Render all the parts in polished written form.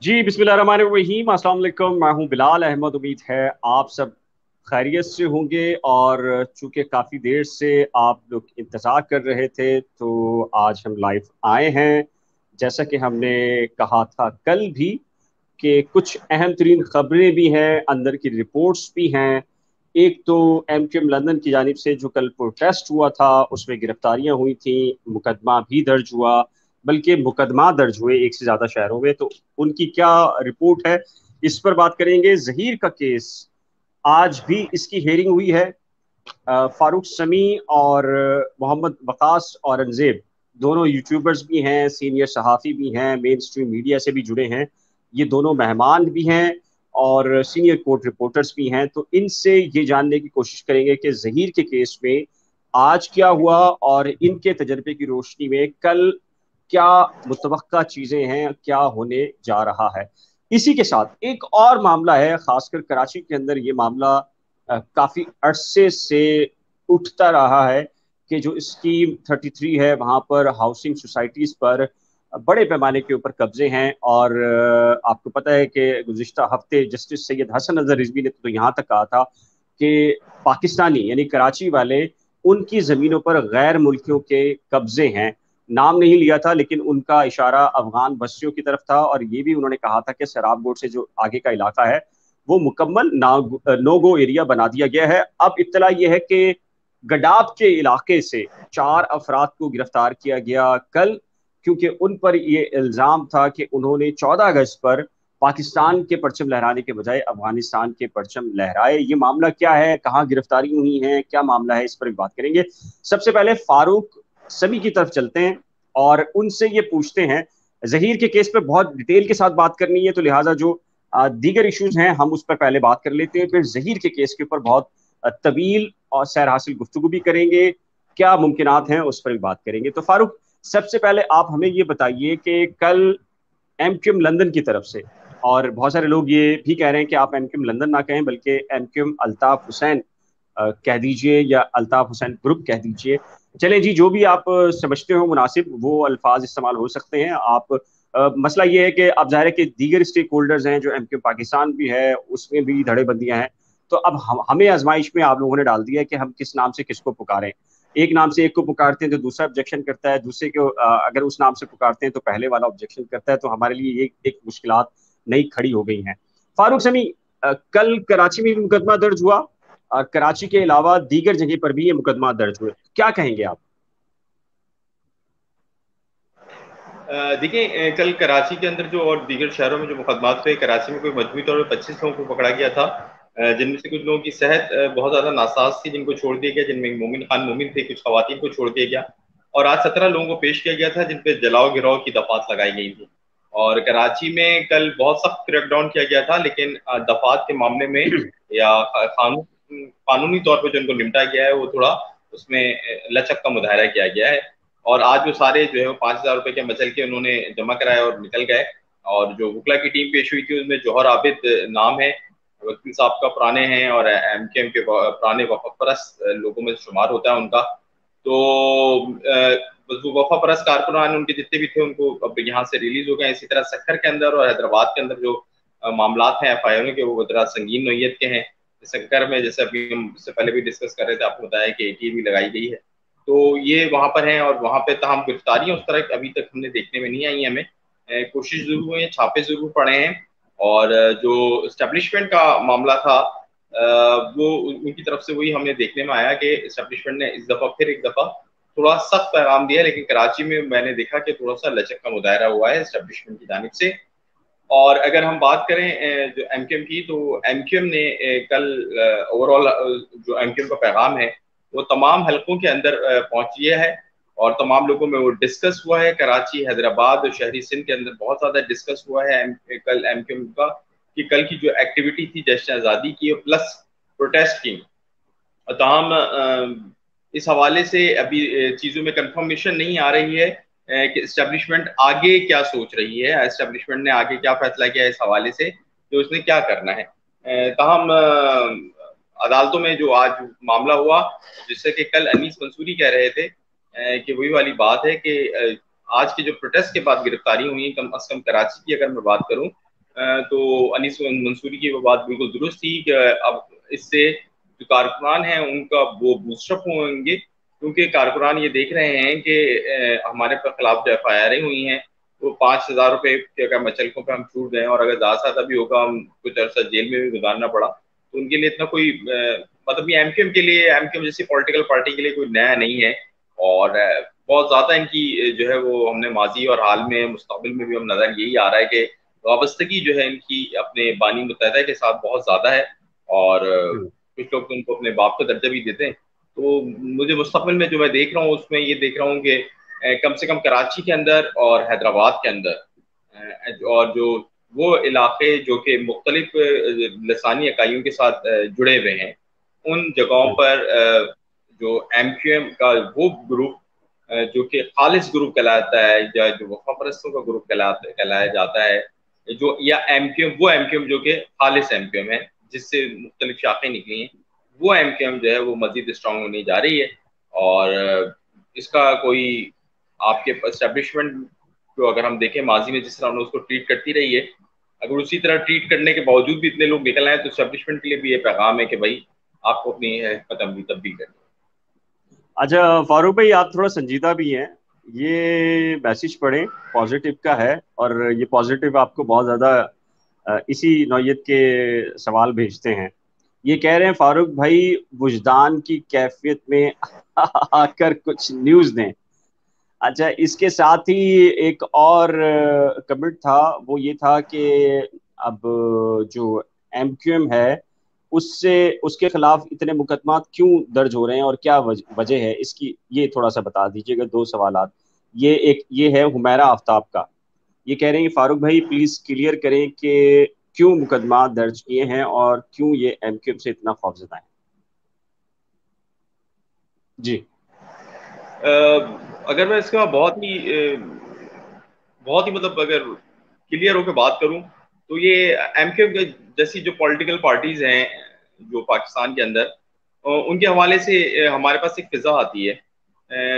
जी बिस्मिल्लाहिर्रहमानिर्रहीम, अस्सलाम वालेकुम। मैं हूं बिलाल अहमद। उम्मीद है आप सब खैरियत से होंगे। और चूंकि काफ़ी देर से आप लोग इंतज़ार कर रहे थे तो आज हम लाइव आए हैं। जैसा कि हमने कहा था कल भी कि कुछ अहम तरीन खबरें भी हैं, अंदर की रिपोर्ट्स भी हैं। एक तो एमक्यूएम लंदन की जानिब से जो कल प्रोटेस्ट हुआ था उसमें गिरफ्तारियां हुई थी, मुकदमा भी दर्ज हुआ, बल्कि मुकदमा दर्ज हुए एक से ज्यादा शहरों में। तो उनकी क्या रिपोर्ट है, इस पर बात करेंगे। जहीर का केस, आज भी इसकी हेयरिंग हुई है। फारूक समी और मोहम्मद वकास औरंगजेब दोनों यूट्यूबर्स भी हैं, सीनियर सहाफ़ी भी हैं, मेन स्ट्रीम मीडिया से भी जुड़े हैं। ये दोनों मेहमान भी हैं और सीनियर कोर्ट रिपोर्टर्स भी हैं। तो इनसे ये जानने की कोशिश करेंगे कि जहीर के केस में आज क्या हुआ और इनके तजर्बे की रोशनी में कल क्या मुतवक्का चीज़ें हैं, क्या होने जा रहा है। इसी के साथ एक और मामला है, खासकर कराची के अंदर ये मामला काफी अरसे से उठता रहा है कि जो स्कीम 33 है वहां पर हाउसिंग सोसाइटीज पर बड़े पैमाने के ऊपर कब्जे हैं। और आपको पता है कि गुज़िश्ता हफ्ते जस्टिस सैयद हसन अजहर रिजवी ने तो यहाँ तक कहा था कि पाकिस्तानी यानी कराची वाले, उनकी जमीनों पर गैर मुल्कियों के कब्जे हैं। नाम नहीं लिया था लेकिन उनका इशारा अफगान बस्तियों की तरफ था। और ये भी उन्होंने कहा था कि सराब बोर्ड से जो आगे का इलाका है वो मुकम्मल नो गो एरिया बना दिया गया है। अब इत्तला यह है कि गडाब के इलाके से 4 अफराद को गिरफ्तार किया गया कल, क्योंकि उन पर यह इल्ज़ाम था कि उन्होंने 14 अगस्त पर पाकिस्तान के परचम लहराने के बजाय अफगानिस्तान के परचम लहराए। ये मामला क्या है, कहाँ गिरफ्तारी हुई है, क्या मामला है, इस पर भी बात करेंगे। सबसे पहले फारूक समी की तरफ चलते हैं और उनसे ये पूछते हैं। जहीर के केस पे बहुत डिटेल के साथ बात करनी है, तो लिहाजा जो दीगर इश्यूज हैं हम उस पर पहले बात कर लेते हैं, फिर जहीर के केस के ऊपर बहुत तवील और सैर हासिल गुफ्तगू भी करेंगे, क्या मुमकिनात हैं उस पर भी बात करेंगे। तो फारूक, सबसे पहले आप हमें ये बताइए कि कल एमक्यूएम लंदन की तरफ से, और बहुत सारे लोग ये भी कह रहे हैं कि आप एमक्यूएम लंदन ना कहें बल्कि एमक्यूएम अल्ताफ हुसैन कह दीजिए, या अल्ताफ हुसैन ग्रुप कह दीजिए। चले जी, जो भी आप समझते हो मुनासिब वो अल्फाज इस्तेमाल हो सकते हैं। आप मसला ये है कि अब जाहिर है कि दीगर स्टेक होल्डर्स हैं, जो एमक्यू पाकिस्तान भी है उसमें भी धड़ेबंदियां हैं। तो अब हमें आजमाइश में आप लोगों ने डाल दिया है कि हम किस नाम से किसको पुकारें। एक नाम से एक को पुकारते हैं तो दूसरा ऑब्जेक्शन करता है, दूसरे को अगर उस नाम से पुकारते हैं तो पहले वाला ऑब्जेक्शन करता है। तो हमारे लिए ये एक मुश्किलात नई खड़ी हो गई हैं। फारूक समी, कल कराची में भी मुकदमा दर्ज हुआ और कराची के अलावा दीगर जगह पर भी ये मुकदमा दर्ज हुए, क्या कहेंगे आप? देखिए, कल कराची के अंदर जो और दीगर शहरों में जो मुकदमात हुए, कराची में कोई मजमूई तौर पर 25 लोगों को पकड़ा गया था, जिनमें से कुछ लोगों की सेहत बहुत ज्यादा नासाज थी जिनको छोड़ दिया गया, जिनमें मोमिन खान मोमिन थे, कुछ खवातीन को छोड़ दिया गया। और आज 17 लोगों को पेश किया गया था जिन पे जलाओ गिराओ की दफात लगाई गई थी। और कराची में कल बहुत सख्त क्रैकडाउन किया गया था, लेकिन दफात के मामले में या कानूनी तौर पर जो उनको निपटा गया है वो थोड़ा उसमें लचक का मुजाहरा किया गया है। और आज जो सारे जो है वो 5,000 रुपए के मचल के उन्होंने जमा कराए और निकल गए। और जो वकला की टीम पेश हुई थी उसमें जौहर आबिद नाम है, वकील साहब का पुराने हैं और एमकेएम के पुराने वफा परस्त लोगों में शुमार होता है उनका। तो वो वफा परस्त कारकुनान उनके जितने भी थे उनको अब यहाँ से रिलीज हो गए। इसी तरह सक्खर के अंदर और हैदराबाद के अंदर जो मामला हैं एफआईआर के, वो जरा संगीन नोयत के हैं। सक्खर में जैसे अभी हम इससे पहले भी डिस्कस कर रहे थे, आपको बताया कि एटी भी लगाई गई है। तो ये वहां पर है और वहां पे तमाम गिरफ्तारियां उस तरह अभी तक हमने देखने में नहीं आई हमें। कोशिश जरूर हुई है, छापे जरूर पड़े हैं। और जो स्टैब्लिशमेंट का मामला था, वो उनकी तरफ से वही हमें देखने में आया कि स्टैब्लिशमेंट ने इस दफा फिर एक दफा थोड़ा सख्त पैगाम दिया, लेकिन कराची में मैंने देखा कि थोड़ा सा लचक का मुजाहरा हुआ है स्टैब्लिशमेंट की जानिब से। और अगर हम बात करें जो एमक्यूएम की, तो एमक्यूएम ने कल ओवरऑल जो एमक्यूएम का पैगाम है वो तमाम हलकों के अंदर पहुंच गया है और तमाम लोगों में वो डिस्कस हुआ है। कराची, हैदराबाद और शहरी सिंध के अंदर बहुत ज्यादा डिस्कस हुआ है कल एमक्यूएम का, कि कल की जो एक्टिविटी थी जश्न आज़ादी की प्लस प्रोटेस्ट की, तमाम इस हवाले से अभी चीज़ों में कंफर्मेशन नहीं आ रही है कि इस्टेब्लिशमेंट आगे क्या सोच रही है, इस्टेब्लिशमेंट ने आगे क्या फैसला किया है इस हवाले से कि उसने क्या करना है। ताहम अदालतों में जो आज मामला हुआ, जिससे कि कल अनीस मंसूरी कह रहे थे कि वही वाली बात है कि आज के जो प्रोटेस्ट के बाद गिरफ्तारी हुई, कम अज कम कराची की अगर मैं बात करूं तो अनीस मंसूरी की वो बात बिल्कुल दुरुस्त थी कि अब इससे जो कारकुनान हैं उनका वो बूस्टअप होंगे, क्योंकि कारकुनान ये देख रहे हैं कि हमारे पर खिलाफ जो FIR हुई हैं वो 5,000 रुपये के अगर मचलकों पर हम छूट गए और अगर ज़्यादा भी होगा, हम कुछ अर्सा जेल में भी गुजारना पड़ा, तो उनके लिए इतना कोई मतलब ये MQM के लिए, MQM जैसी पॉलिटिकल पार्टी के लिए कोई नया नहीं है। और बहुत ज़्यादा इनकी जो है वो हमने माजी और हाल में मुस्तकबिल में भी हम नजर यही आ रहा है कि वाबस्तगी जो है इनकी अपने बानी मुत्तहदा के साथ बहुत ज़्यादा है। और कुछ लोग तो उनको अपने बाप का दर्जा भी देते हैं। तो मुझे मुस्तकबिल में जो मैं देख रहा हूँ उसमें ये देख रहा हूँ कि कम से कम कराची के अंदर और हैदराबाद के अंदर और जो वो इलाके जो कि मुख्तलिफ लसानी इकाइयों के साथ जुड़े हुए हैं, उन जगहों पर जो MQM का वो ग्रुप जो कि खालिस ग्रुप कहलाता है या जो वफा परस्तों का ग्रुप कहलाया जाता है, जो या MQM वो MQM जो कि खालिस MQM है जिससे मुख्तलिफ शाखें निकली हैं, वो MQM जो है वो मजीद स्ट्रांग होने जा रही है। और इसका कोई आपके एस्टेब्लिशमेंट को अगर हम देखें माजी में जिस तरह उन्होंने उसको ट्रीट करती रही है, अगर उसी तरह ट्रीट करने के बावजूद भी इतने लोग निकल आए तो एस्टेब्लिशमेंट के लिए भी ये पैगाम है कि भाई आपको अपनी हिकमत अमली तब्दील करनी। अच्छा फारूक भाई, आप थोड़ा संजीदा भी हैं। ये मैसेज पढ़ें, पॉजिटिव का है, और ये पॉजिटिव आपको बहुत ज़्यादा इसी नौयत के सवाल भेजते हैं। ये कह रहे हैं फारूक भाई, वुजदान की कैफियत में आकर कुछ न्यूज़ दें। अच्छा, इसके साथ ही एक और कमेंट था, वो ये था कि अब जो MQM है उससे उसके खिलाफ इतने मुकदमात क्यों दर्ज हो रहे हैं और क्या वजह है इसकी, ये थोड़ा सा बता दीजिएगा। दो सवालात। ये है हुमैरा आफ्ताब का। ये कह रहे हैं फारूक भाई प्लीज क्लियर करें कि क्यों मुकदमा दर्ज किए हैं और क्यों ये MQM से इतना खौफजदा है। जी। अगर मैं इसका बहुत ही मतलब अगर क्लियर होकर बात करूं तो ये MQM जैसी जो पॉलिटिकल पार्टीज हैं जो पाकिस्तान के अंदर, उनके हवाले से हमारे पास एक फिजा आती है।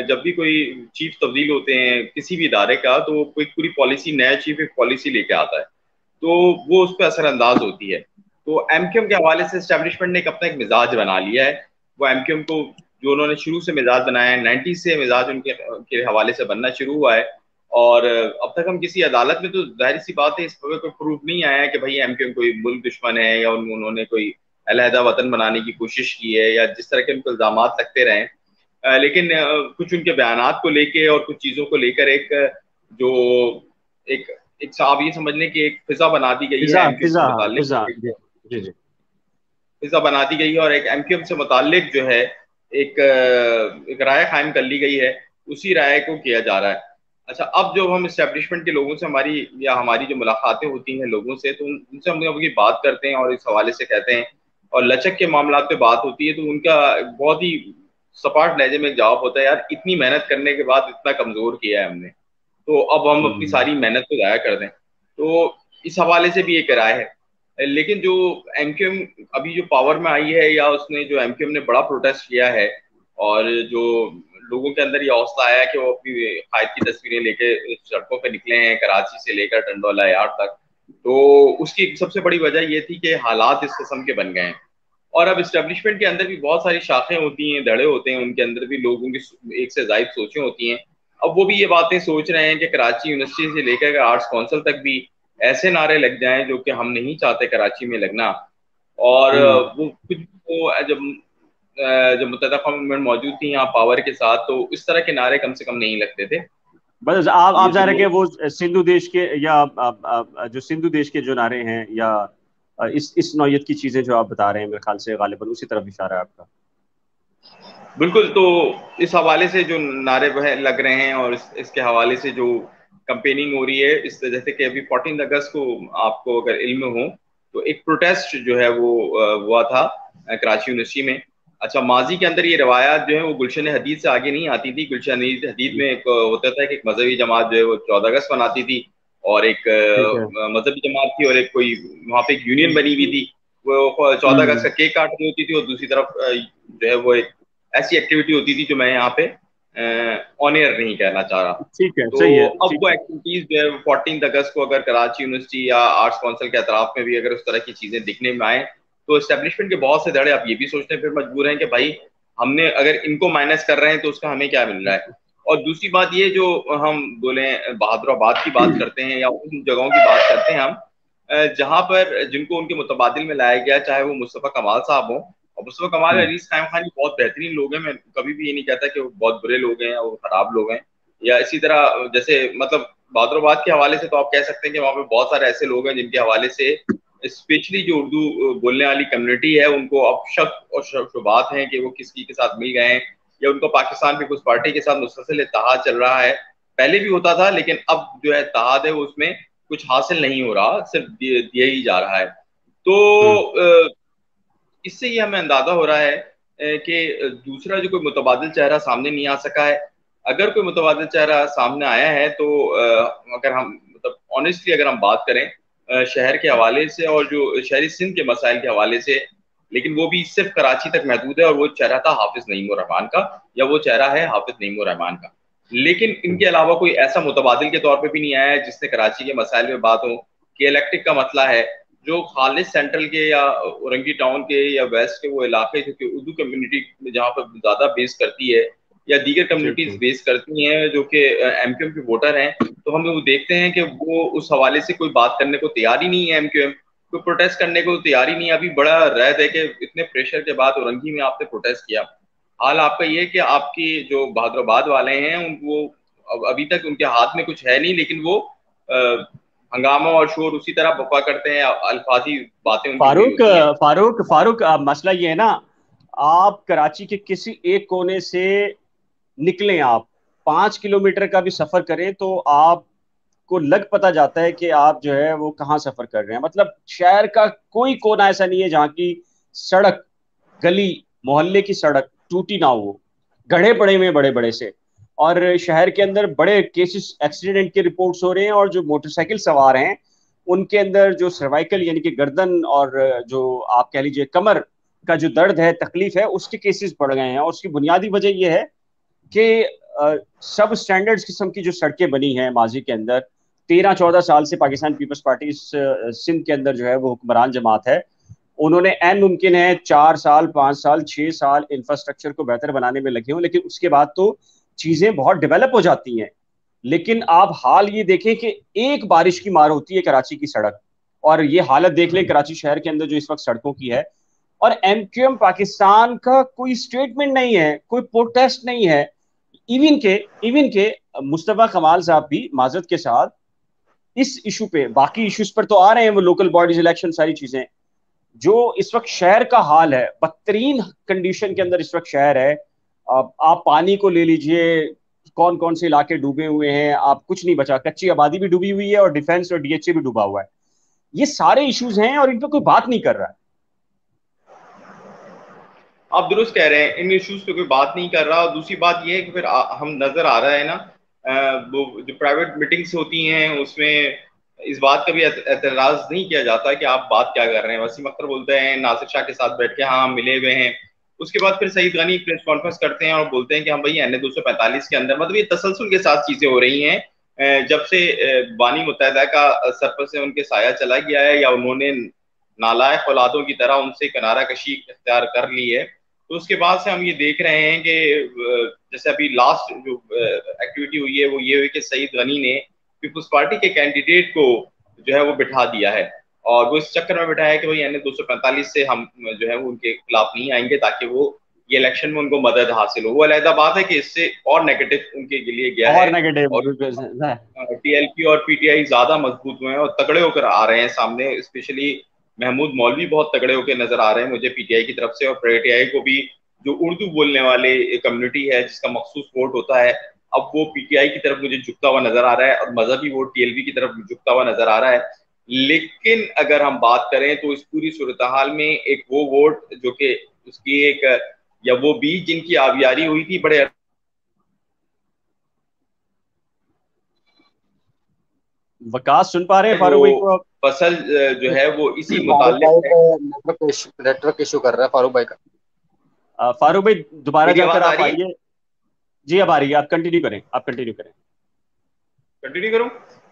जब भी कोई चीफ तब्दील होते हैं किसी भी इदारे का, तो कोई पूरी पॉलिसी, नया चीफ एक पॉलिसी लेके आता है, तो वो उस पर असरअंदाज होती है। तो MQM के हवाले से एस्टेब्लिशमेंट ने अपना एक मिजाज बना लिया है। वो MQM को जो उन्होंने शुरू से मिजाज बनाया है, 90 से मिजाज उनके के हवाले से बनना शुरू हुआ है। और अब तक हम किसी अदालत में, तो जाहिर सी बात है इस पर कोई प्रूफ नहीं आया है कि भाई MQM कोई मुल्क दुश्मन है या उन्होंने कोई अलहदा वतन बनाने की कोशिश की है या जिस तरह के उनको इल्जाम लगते रहे। लेकिन कुछ उनके बयानात को लेके और कुछ चीज़ों को लेकर जो एक एक आप ये समझ लें कि एक फिजा बना दी गई है फिजा MQM फिजा से हाँ, मुतालिक, फिजा जी जी जी। फिजा बना दी गई है और एक MQM से मुतालिक जो है एक राय कायम कर ली गई है, उसी राय को किया जा रहा है। अच्छा, अब जो हम इस्टेब्लिशमेंट के लोगों से हमारी जो मुलाकातें होती हैं लोगों से, तो उनसे हम अपनी बात करते हैं और इस हवाले से कहते हैं, और लचक के मामला पे बात होती है तो उनका बहुत ही सपाट लहजे में जवाब होता है, यार इतनी मेहनत करने के बाद इतना कमजोर किया है हमने, तो अब हम अपनी हम्म। सारी मेहनत को जाया कर दें। तो इस हवाले से भी एक राय है। लेकिन जो MQM अभी जो पावर में आई है, या उसने जो MQM ने बड़ा प्रोटेस्ट किया है और जो लोगों के अंदर ये हौसला आया कि वो अपनी कायद की तस्वीरें लेके सड़कों पे निकले हैं, कराची से लेकर टंडोला यार्ड तक, तो उसकी सबसे बड़ी वजह ये थी कि हालात इस किस्म के बन गए हैं। और अब इस्टेब्लिशमेंट के अंदर भी बहुत सारी शाखें होती हैं, धड़े होते हैं, उनके अंदर भी लोगों की एक से ज्यादा सोचें होती हैं। अब वो भी ये बातें सोच रहे हैं कि कराची यूनिवर्सिटी से लेकर आर्ट्स काउंसिल तक भी ऐसे नारे लग जाएं जो कि हम नहीं चाहते कराची में लगना। और हम्म। वो कुछ वो जब मुत्तहदा कौम में मौजूद थी यहाँ पावर के साथ, तो इस तरह के नारे कम से कम नहीं लगते थे। बस आप ये जा जो रहे हैं कि लोग, वो सिंधु देश के या जो सिंधु देश के जो नारे हैं, या इस नौयत की चीजें जो आप बता रहे हैं, मेरे ख्याल से गालिबन उसी तरफ इशारा है आपका। बिल्कुल। तो इस हवाले से जो नारे वह लग रहे हैं और इसके हवाले से जो कंपेनिंग हो रही है, इस जैसे कि अभी 14 अगस्त को आपको अगर इल्म हो तो एक प्रोटेस्ट जो है वो हुआ था कराची यूनिवर्सिटी में। अच्छा, माजी के अंदर ये रवायात जो है वो गुलशन हदीद से आगे नहीं आती थी। गुलशन हदीद में एक होता था कि एक मजहबी जमात जो है वो 14 अगस्त मनाती थी, और एक ठीक है। मजहबी जमात थी, और एक कोई वहाँ पे एक यूनियन बनी हुई थी, वो 14 अगस्त का हम्म। केक काट रही होती थी, और दूसरी तरफ जो है वो एक ऐसी एक्टिविटी होती थी जो मैं यहाँ पे ऑन एयर नहीं कहना चाह रहा। ठीक है, तो सही है, अब ठीक वो है। एक्टिविटीज जो है 14 अगस्त को अगर कराची यूनिवर्सिटी या आर्ट्स काउंसिल के अतराफ में भी अगर उस तरह की चीजें दिखने में आए, तो एस्टेब्लिशमेंट के बहुत से धड़े आप ये भी सोचने फिर मजबूर हैं कि भाई हमने अगर इनको माइनस कर रहे हैं तो उसका हमें क्या मिल रहा है। और दूसरी बात ये जो हम बोले बहादुराबाद की बात करते हैं या उन जगहों की बात करते हैं हम, जहां पर जिनको उनके मुतबादिल में लाया गया, चाहे वो मुस्तफ़ा कमाल साहब हो, और मुस्तफ़ा कमाल हम्म, अजीज खान खानी बहुत बेहतरीन लोग हैं, मैं कभी भी ये नहीं कहता कि वो बहुत बुरे लोग हैं या वो खराब लोग हैं। या इसी तरह जैसे मतलब बहादुराबाद के हवाले से तो आप कह सकते हैं कि वहाँ पे बहुत सारे ऐसे लोग हैं जिनके हवाले से स्पेशली जो उर्दू बोलने वाली कम्युनिटी है उनको अब शक और शुबात हैं कि वो किसी के साथ मिल गए हैं या उनको पाकिस्तान पीपल्स पार्टी के साथ मुसलसल इत्तेहाद चल रहा है। पहले भी होता था लेकिन अब जो है इत्तेहाद है वो उसमें कुछ हासिल नहीं हो रहा, सिर्फ दिया ही जा रहा है। तो हम्म, इससे ये हमें अंदाजा हो रहा है कि दूसरा जो कोई मुतबादिल चेहरा सामने नहीं आ सका है। अगर कोई मुतबादिल चेहरा सामने आया है तो अगर हम मतलब ऑनेस्टली अगर हम बात करें शहर के हवाले से और जो शहरी सिंध के मसाइल के हवाले से, लेकिन वो भी सिर्फ कराची तक महदूद है, और वो चेहरा था हाफिज नईम रहमान का, या वो चेहरा है हाफिज नईम रहमान का। लेकिन इनके अलावा कोई ऐसा मुतबादिल के तौर पे भी नहीं आया है जिसने कराची के मसाइल में बात हो कि इलेक्ट्रिक का मसला है, जो खालिस सेंट्रल के या औरंगी टाउन के या वेस्ट के वो इलाके जो कि उर्दू कम्युनिटी में जहाँ पर ज्यादा बेस करती है या दीगर ठीक कम्युनिटीज है। बेस करती हैं जो कि एमक्यूएम के वोटर हैं, तो हम वो देखते हैं कि वो उस हवाले से कोई बात करने को तैयार ही नहीं है। एमक्यूएम कोई प्रोटेस्ट करने को तैयार ही नहीं है। अभी बड़ा रह है कि इतने प्रेशर के बाद औरंगी में आपने प्रोटेस्ट किया। हाल आपका ये कि आपकी जो बहादुराबाद वाले हैं उनको अभी तक उनके हाथ में कुछ है नहीं, लेकिन वो हंगामा और शोर उसी तरह बपा करते हैं, अल्फाजी बातें उनकी हुई फारूक, होती हैं। फारूक, मसला ये है ना, आप कराची के किसी एक कोने से निकलें, आप 5 किलोमीटर का भी सफर करें तो आपको लग पता जाता है कि आप जो है वो कहाँ सफर कर रहे हैं। मतलब शहर का कोई कोना ऐसा नहीं है जहाँ की सड़क, गली, मोहल्ले की सड़क टूटी ना हो, गड्ढे पड़े हुए हैं बड़े बड़े से। और शहर के अंदर बड़े केसेस एक्सीडेंट के रिपोर्ट्स हो रहे हैं, और जो मोटरसाइकिल सवार हैं उनके अंदर जो सर्वाइकल यानी कि गर्दन और जो आप कह लीजिए कमर का जो दर्द है, तकलीफ है, उसके केसेस बढ़ गए हैं। और उसकी बुनियादी वजह यह है कि सब स्टैंडर्ड्स किस्म की जो सड़कें बनी हैं माजी के अंदर, 13-14 साल से पाकिस्तान पीपल्स पार्टी सिंध के अंदर जो है वो हुक्मरान जमात है, उन्होंने एन मुमकिन है 4 साल, 5 साल, 6 साल इंफ्रास्ट्रक्चर को बेहतर बनाने में लगे हों, लेकिन उसके बाद तो चीजें बहुत डेवलप हो जाती हैं। लेकिन आप हाल ये देखें कि एक बारिश की मार होती है कराची की सड़क, और ये हालत देख लें कराची शहर के अंदर जो इस वक्त सड़कों की है। और एमक्यूएम पाकिस्तान का कोई स्टेटमेंट नहीं है, कोई प्रोटेस्ट नहीं है। इवन के मुस्तफा कमाल साहब भी माजरत के साथ इस इशू पे, बाकी इश्यूज पर तो आ रहे हैं, वो लोकल बॉडीज इलेक्शन सारी चीजें, जो इस वक्त शहर का हाल है, बदतरीन कंडीशन के अंदर इस वक्त शहर है। आप पानी को ले लीजिए, कौन कौन से इलाके डूबे हुए हैं, आप कुछ नहीं बचा, कच्ची आबादी भी डूबी हुई है और डिफेंस और डीएचए भी डूबा हुआ है। ये सारे इश्यूज हैं और इन पर कोई बात नहीं कर रहा है। आप दुरुस्त कह रहे हैं, इन इश्यूज पे कोई बात नहीं कर रहा। और दूसरी बात यह है कि फिर हम नजर आ रहा है ना, वो जो प्राइवेट मीटिंग्स होती हैं उसमें इस बात का भी एतराज नहीं किया जाता कि आप बात क्या कर रहे हैं। वसीम अख्तर बोलते हैं नासिर शाह के साथ बैठ के हाँ हम मिले हुए हैं, उसके बाद फिर सईद गनी प्रेस कॉन्फ्रेंस करते हैं और बोलते हैं कि हम भाई NA 245 के अंदर, मतलब ये तसलसल के साथ चीजें हो रही हैं। जब से बानी मुत्तहिदा का सर पर से उनके साया चला गया है या उन्होंने नालायक औलादों की तरह उनसे किनारा कशी इख्तियार कर ली है, तो उसके बाद से हम ये देख रहे हैं कि जैसे अभी लास्ट जो एक्टिविटी हुई है वो ये हुई कि सईद गनी ने पीपल्स पार्टी के कैंडिडेट को जो है वो बिठा दिया है, और वो इस चक्कर में बिठाया कि भाई NA 245 से हम जो है वो उनके खिलाफ नहीं आएंगे ताकि वो ये इलेक्शन में उनको मदद हासिल हो। वो अलहदा बात है कि इससे और नेगेटिव उनके लिए गया है, और नेगेटिव। और TLP और PTI ज्यादा मजबूत हुए हैं और तगड़े होकर आ रहे हैं सामने। स्पेशली महमूद मौलवी बहुत तगड़े होकर नजर आ रहे हैं मुझे PTI की तरफ से, और PTI को भी जो उर्दू बोलने वाले कम्युनिटी है जिसका मखसूस वोट होता है, अब वो PTI की तरफ मुझे झुकता हुआ नजर आ रहा है और मजहबी वोट TLP की तरफ झुकता हुआ नजर आ रहा है। लेकिन अगर हम बात करें तो इस पूरी सूरत हाल में एक वो वोट जो कि उसकी एक या वो बीज जिनकी आबियारी हुई थी बड़े, वकास सुन पा रहे हैं वो फारूक भाई को आप? फसल जो है वो इसी फारूक मुतालिक भाई है। को नेटवर्क इशू कर रहा है फारूक भाई का। फारूक भाई दोबारा मेरी जाकर आवाज आ आप रही है? आइए। जी अब आ रही है, आप कंटिन्यू करें, आप कंटिन्यू करें। कंटिन्यू करूं?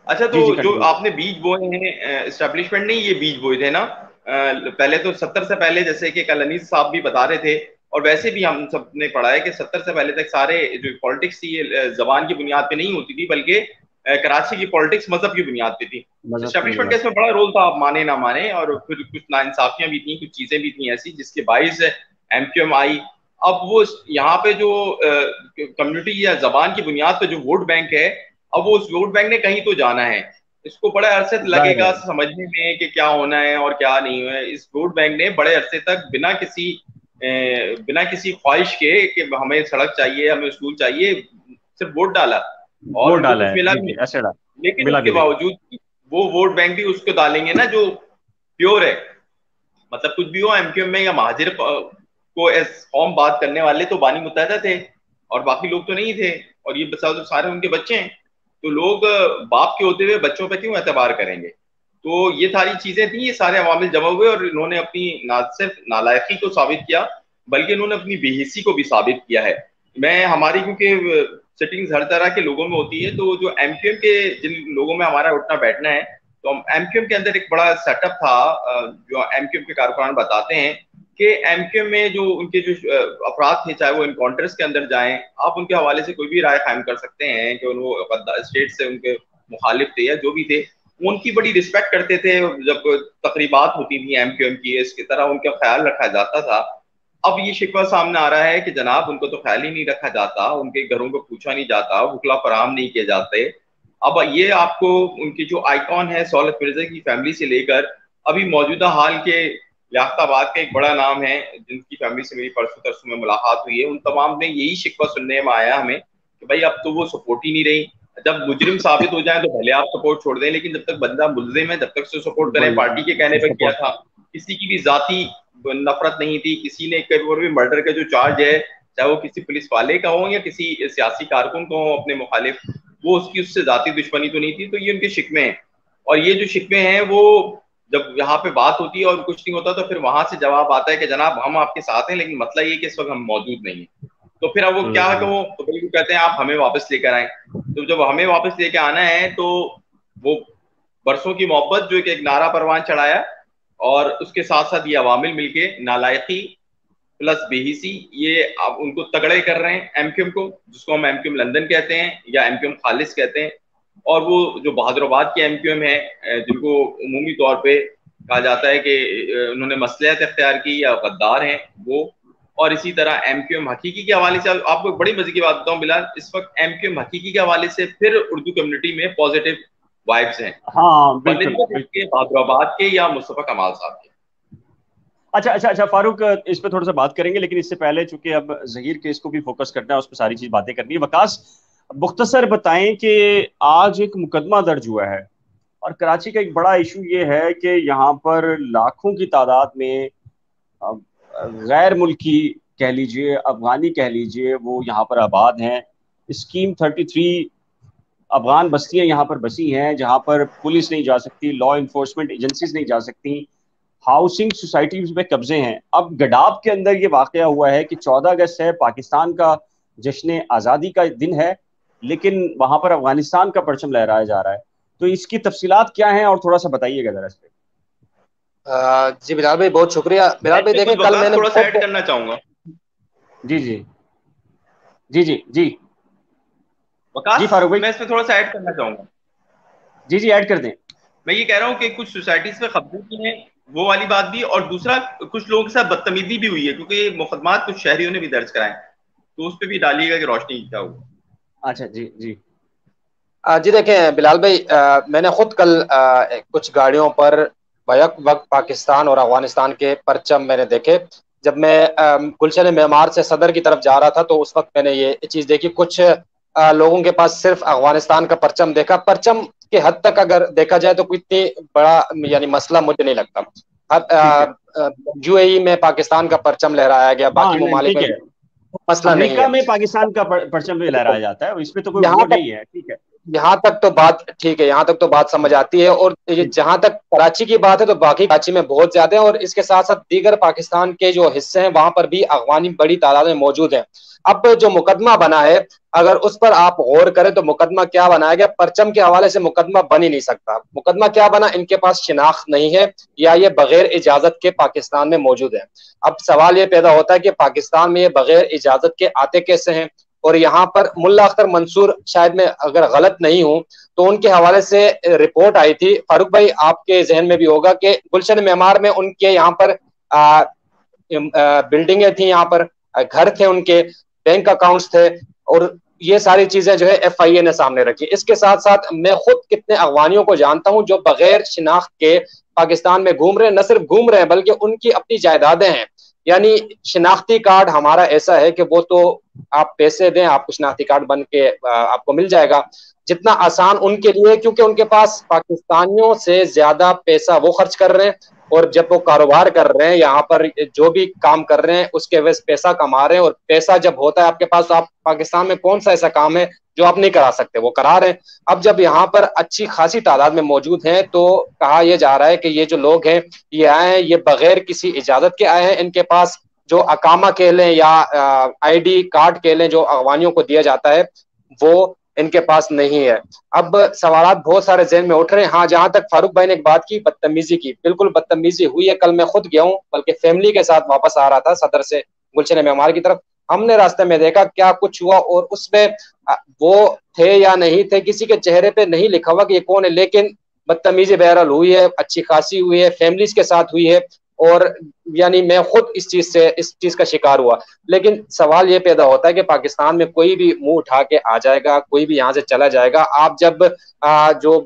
अच्छा, तो जी जी जो कंटिन्यू करें। आपने बीज बोए हैं, एस्टेब्लिशमेंट ने ये बीज बोए थे ना, पहले तो 70 से पहले, जैसे कि कल अनीस साहब भी बता रहे थे, और वैसे भी हम सब ने पढ़ा है कि 70 से पहले तक सारे जो पॉलिटिक्स थी ये जबान की बुनियाद पे नहीं होती थी, बल्कि कराची की पॉलिटिक्स मजहब की बुनियाद पे थी। मजहब की एस्टेब्लिशमेंट का बुनियाद। इसमें बड़ा रोल था, आप माने ना माने, और फिर कुछ नाइंसाफियां भी थी, कुछ चीजें भी थी ऐसी जिसके बाइस एमक्यूएम आई। अब वो यहाँ पे जो कम्युनिटी या जबान की बुनियाद पे जो वोट बैंक है, अब वो उस वोट बैंक ने कहीं तो जाना है। इसको बड़े अरसे जाहिर लगेगा है। समझने में कि क्या होना है और क्या नहीं है। इस वोट बैंक ने बड़े अरसे तक बिना किसी ख्वाहिश के कि हमें सड़क चाहिए, हमें स्कूल चाहिए, सिर्फ वोट डाला, और वोट उनको डाला कुछ है, मिला जी भी जी, नहीं। ऐसे डाला। लेकिन मिला उसके भी नहीं। बावजूद वो वोट बैंक भी उसको डालेंगे ना जो प्योर है। मतलब कुछ भी हो, एमक्यूएम में या महाजिर को एस कौम बात करने वाले तो बानी मुत्तहिदा थे, और बाकी लोग तो नहीं थे, और ये बता तो सारे उनके बच्चे हैं। तो लोग बाप के होते हुए बच्चों पे क्यों एतबार करेंगे? तो ये सारी चीजें थी, ये सारे अवामिल जमा हुए, और इन्होंने अपनी ना सिर्फ नालायकी को साबित किया, बल्कि इन्होंने अपनी बेहिसी को भी साबित किया है। मैं हमारी क्योंकि सिटिंग्स हर तरह के लोगों में होती है, तो जो एमक्यूएम के जिन लोगों में हमारा उठना बैठना है, तो एमक्यूएम के अंदर एक बड़ा सेटअप था, जो एमक्यूएम के कारकुनान बताते हैं कि एमक्यूएम में जो उनके जो अफराद थे, चाहे वो इनकाउंटर्स के अंदर जाएं, आप उनके हवाले से कोई भी राय कायम कर सकते हैं कि वो स्टेट से उनके मुखालिफ थे या जो भी थे, उनकी बड़ी रिस्पेक्ट करते थे। जब तकरीबात होती थी एमक्यूएम की, इसकी तरह उनका ख्याल रखा जाता था। अब ये शिकवा सामने आ रहा है कि जनाब उनको तो ख्याल ही नहीं रखा जाता, उनके घरों को पूछा नहीं जाता, बुकला फराम नहीं किए जाते। अब ये आपको उनकी जो आइकॉन है सहूलत मिर्जा की फैमिली से लेकर अभी मौजूदा हाल के याफ्ताबाद का एक बड़ा नाम है, जिनकी फैमिली से मेरी परसों तरसों में मुलाकात हुई है, उन तमाम ने यही शिकवा सुनने में आया हमें कि भाई अब तो वो सपोर्ट ही नहीं रही। जब मुजरिम साबित हो जाए तो भले आप सपोर्ट छोड़ दें, लेकिन जब तक बंदा मुल्जिम है जब तक से सपोर्ट करें। पार्टी के कहने पर किया सपोर्ट। था, किसी की भी जाति नफरत नहीं थी, किसी ने कभी भी मर्डर का जो चार्ज है, चाहे वो किसी पुलिस वाले का हो या किसी सियासी कारकुन का हो अपने मुखालिफ, वो उसकी उससे जाति दुश्मनी तो नहीं थी। तो ये उनके शिकवे हैं, और ये जो शिकवे हैं वो जब यहाँ पे बात होती है और कुछ नहीं होता, तो फिर वहां से जवाब आता है कि जनाब हम आपके साथ हैं, लेकिन मसला ये कि इस वक्त हम मौजूद नहीं है। तो फिर अब वो क्या है कि वो तो बिल्कुल कहते हैं आप हमें वापस लेकर आए। तो जब हमें वापस लेकर आना है, तो वो बरसों की मोहब्बत जो एक नारा परवान चढ़ाया, और उसके साथ साथ ये अवामिल मिलके नालायकी प्लस बेहिसी, ये आप उनको तगड़े कर रहे हैं एमक्यूएम को, जिसको हम एमक्यूएम लंदन कहते हैं या एमक्यूएम खालिस कहते हैं। और वो जो बहादुराबाद के एमक्यूएम है, जिनको उमूमी तौर पे कहा जाता है कि उन्होंने मसलिहत इख्तियार की या गद्दार हैं वो। और इसी तरह एमक्यूएम हकीकी के हवाले से आपको एक बड़ी मजे की बात बताऊं बिलाल, इस वक्त एमक्यूएम हकीकी के हवाले से फिर उर्दू कम्युनिटी में पॉजिटिव वाइब्स हैं, हाँ बिल्कुल बनस्बत बिल्कुल। इसके बहादुराबाद के या मुस्तफा कमाल साहब के। अच्छा अच्छा अच्छा फारूक, इस पे थोड़ा सा बात करेंगे, लेकिन इससे पहले चूंकि अब जहीर केस को भी फोकस करना है, उस पर सारी चीज बातें करनी है। वकास, मुख्तसर बताएं कि आज एक मुकदमा दर्ज हुआ है, और कराची का एक बड़ा इशू ये है कि यहाँ पर लाखों की तादाद में अ, गैर मुल्की कह लीजिए, अफगानी कह लीजिए, वो यहाँ पर आबाद हैं। स्कीम 33 अफगान बस्तियां यहाँ पर बसी हैं, जहाँ पर पुलिस नहीं जा सकती, लॉ इन्फोर्समेंट एजेंसीज नहीं जा सकती, हाउसिंग सोसाइटीज में कब्जे हैं। अब गडाब के अंदर ये वाकया हुआ है कि 14 अगस्त है, पाकिस्तान का जश्न आज़ादी का दिन है, लेकिन वहां पर अफगानिस्तान का परचम लहराया जा रहा है। तो इसकी तफसीलात क्या हैं, और थोड़ा सा बताइएगा जरा इस पे। जी बिलाल भाई, बहुत शुक्रिया। बिलाल मैं भाई इसमें देखें, कुछ कल वकास मैंने थोड़ा सा ऐड खुद करना चाहूंगा। जी जी जी जी जी। जी वकास, फारूक भाई। मैं इसमें थोड़ा सा ऐड करना चाहूंगा। जी जी ऐड कर दें। मैं ये कह रहा हूँ कि कुछ सोसाइटीज पे कब्जे की हैं, वो वाली बात भी, और दूसरा कुछ लोगों के साथ बदतमीजी भी हुई है, क्योंकि मुकदमात कुछ शहरियों ने भी दर्ज कराए, तो उस पर भी डालिएगा कि रोशनी क्या हुआ। अच्छा जी जी। जी देखें बिलाल भाई, मैंने खुद कल कुछ गाड़ियों पर बैक वक्त पाकिस्तान और अफगानिस्तान के परचम मैंने देखे। जब मैं गुलशन मेमार से सदर की तरफ जा रहा था, तो उस वक्त मैंने ये चीज़ देखी, कुछ लोगों के पास सिर्फ अफगानिस्तान का परचम देखा। परचम के हद तक अगर देखा जाए तो कोई इतनी बड़ा यानी मसला मुझे नहीं ठीक है। लगता। यूएई में पाकिस्तान का परचम लहराया गया, हाँ बाकी नहीं ममालिक ठीक में है। मसला नहीं अमेरिका है। में पाकिस्तान का परचम भी लहराया जाता है, इसमें तो कोई वो यहाँ तक नहीं है, ठीक है। यहाँ तक तो बात ठीक है, यहाँ तक तो बात समझ आती है। और ये जहां तक कराची की बात है तो बाकी कराची में बहुत ज्यादा है, और इसके साथ साथ दीगर पाकिस्तान के जो हिस्से हैं वहां पर भी अगवानी बड़ी तादाद में मौजूद है। अब जो मुकदमा बना है, अगर उस पर आप गौर करें तो मुकदमा क्या बनाया गया, परचम के हवाले से मुकदमा बन ही नहीं सकता। मुकदमा क्या बना, इनके पास शिनाख्त नहीं है या ये बगैर इजाजत के पाकिस्तान में मौजूद है। अब सवाल ये पैदा होता है कि पाकिस्तान में ये बगैर इजाजत के आते कैसे हैं। और यहाँ पर मुल्ला अख्तर मंसूर, शायद मैं अगर गलत नहीं हूं तो उनके हवाले से रिपोर्ट आई थी, फारूक भाई आपके जहन में भी होगा, कि गुलशन मेमार में उनके यहाँ पर बिल्डिंगें थी, यहाँ पर घर थे उनके, बैंक अकाउंट्स थे, और ये सारी चीजें जो है एफआईए ने सामने रखी। इसके साथ साथ मैं खुद कितने अगवानियों को जानता हूं जो बगैर शिनाख्त के पाकिस्तान में घूम रहे हैं, न सिर्फ घूम रहे हैं बल्कि उनकी अपनी जायदादें हैं। यानी शिनाख्ती कार्ड हमारा ऐसा है कि वो तो आप पैसे दें, आपको शिनाख्ती कार्ड बन के आपको मिल जाएगा। जितना आसान उनके लिए, क्योंकि उनके पास पाकिस्तानियों से ज्यादा पैसा वो खर्च कर रहे हैं, और जब वो कारोबार कर रहे हैं यहाँ पर, जो भी काम कर रहे हैं उसके वजह पैसा कमा रहे हैं, और पैसा जब होता है आपके पास तो आप पाकिस्तान में कौन सा ऐसा काम है जो आप नहीं करा सकते, वो करा रहे हैं। अब जब यहाँ पर अच्छी खासी तादाद में मौजूद हैं तो कहा यह जा रहा है कि ये जो लोग हैं ये आए हैं, ये बगैर किसी इजाजत के आए हैं। इनके पास जो अकामा कह लें या आईडी कार्ड कह लें जो अगवानियों को दिया जाता है, वो इनके पास नहीं है। अब सवाल बहुत सारे जहन में उठ रहे हैं। हाँ, जहां तक फारूक भाई ने एक बात की बदतमीजी की, बिल्कुल बदतमीजी हुई है। कल मैं खुद गया हूँ, बल्कि फैमिली के साथ वापस आ रहा था सदर से गुलशन मेमार की तरफ, हमने रास्ते में देखा क्या कुछ हुआ, और उसमें वो थे या नहीं थे किसी के चेहरे पे नहीं लिखा हुआ कि ये कौन है, लेकिन बदतमीजी बहरहाल हुई है, अच्छी खासी हुई है, फैमिलीज के साथ हुई है। और यानी मैं खुद इस चीज का शिकार हुआ। लेकिन सवाल ये पैदा होता है कि पाकिस्तान में कोई भी मुंह उठा के आ जाएगा, कोई भी यहाँ से चला जाएगा। आप जब जो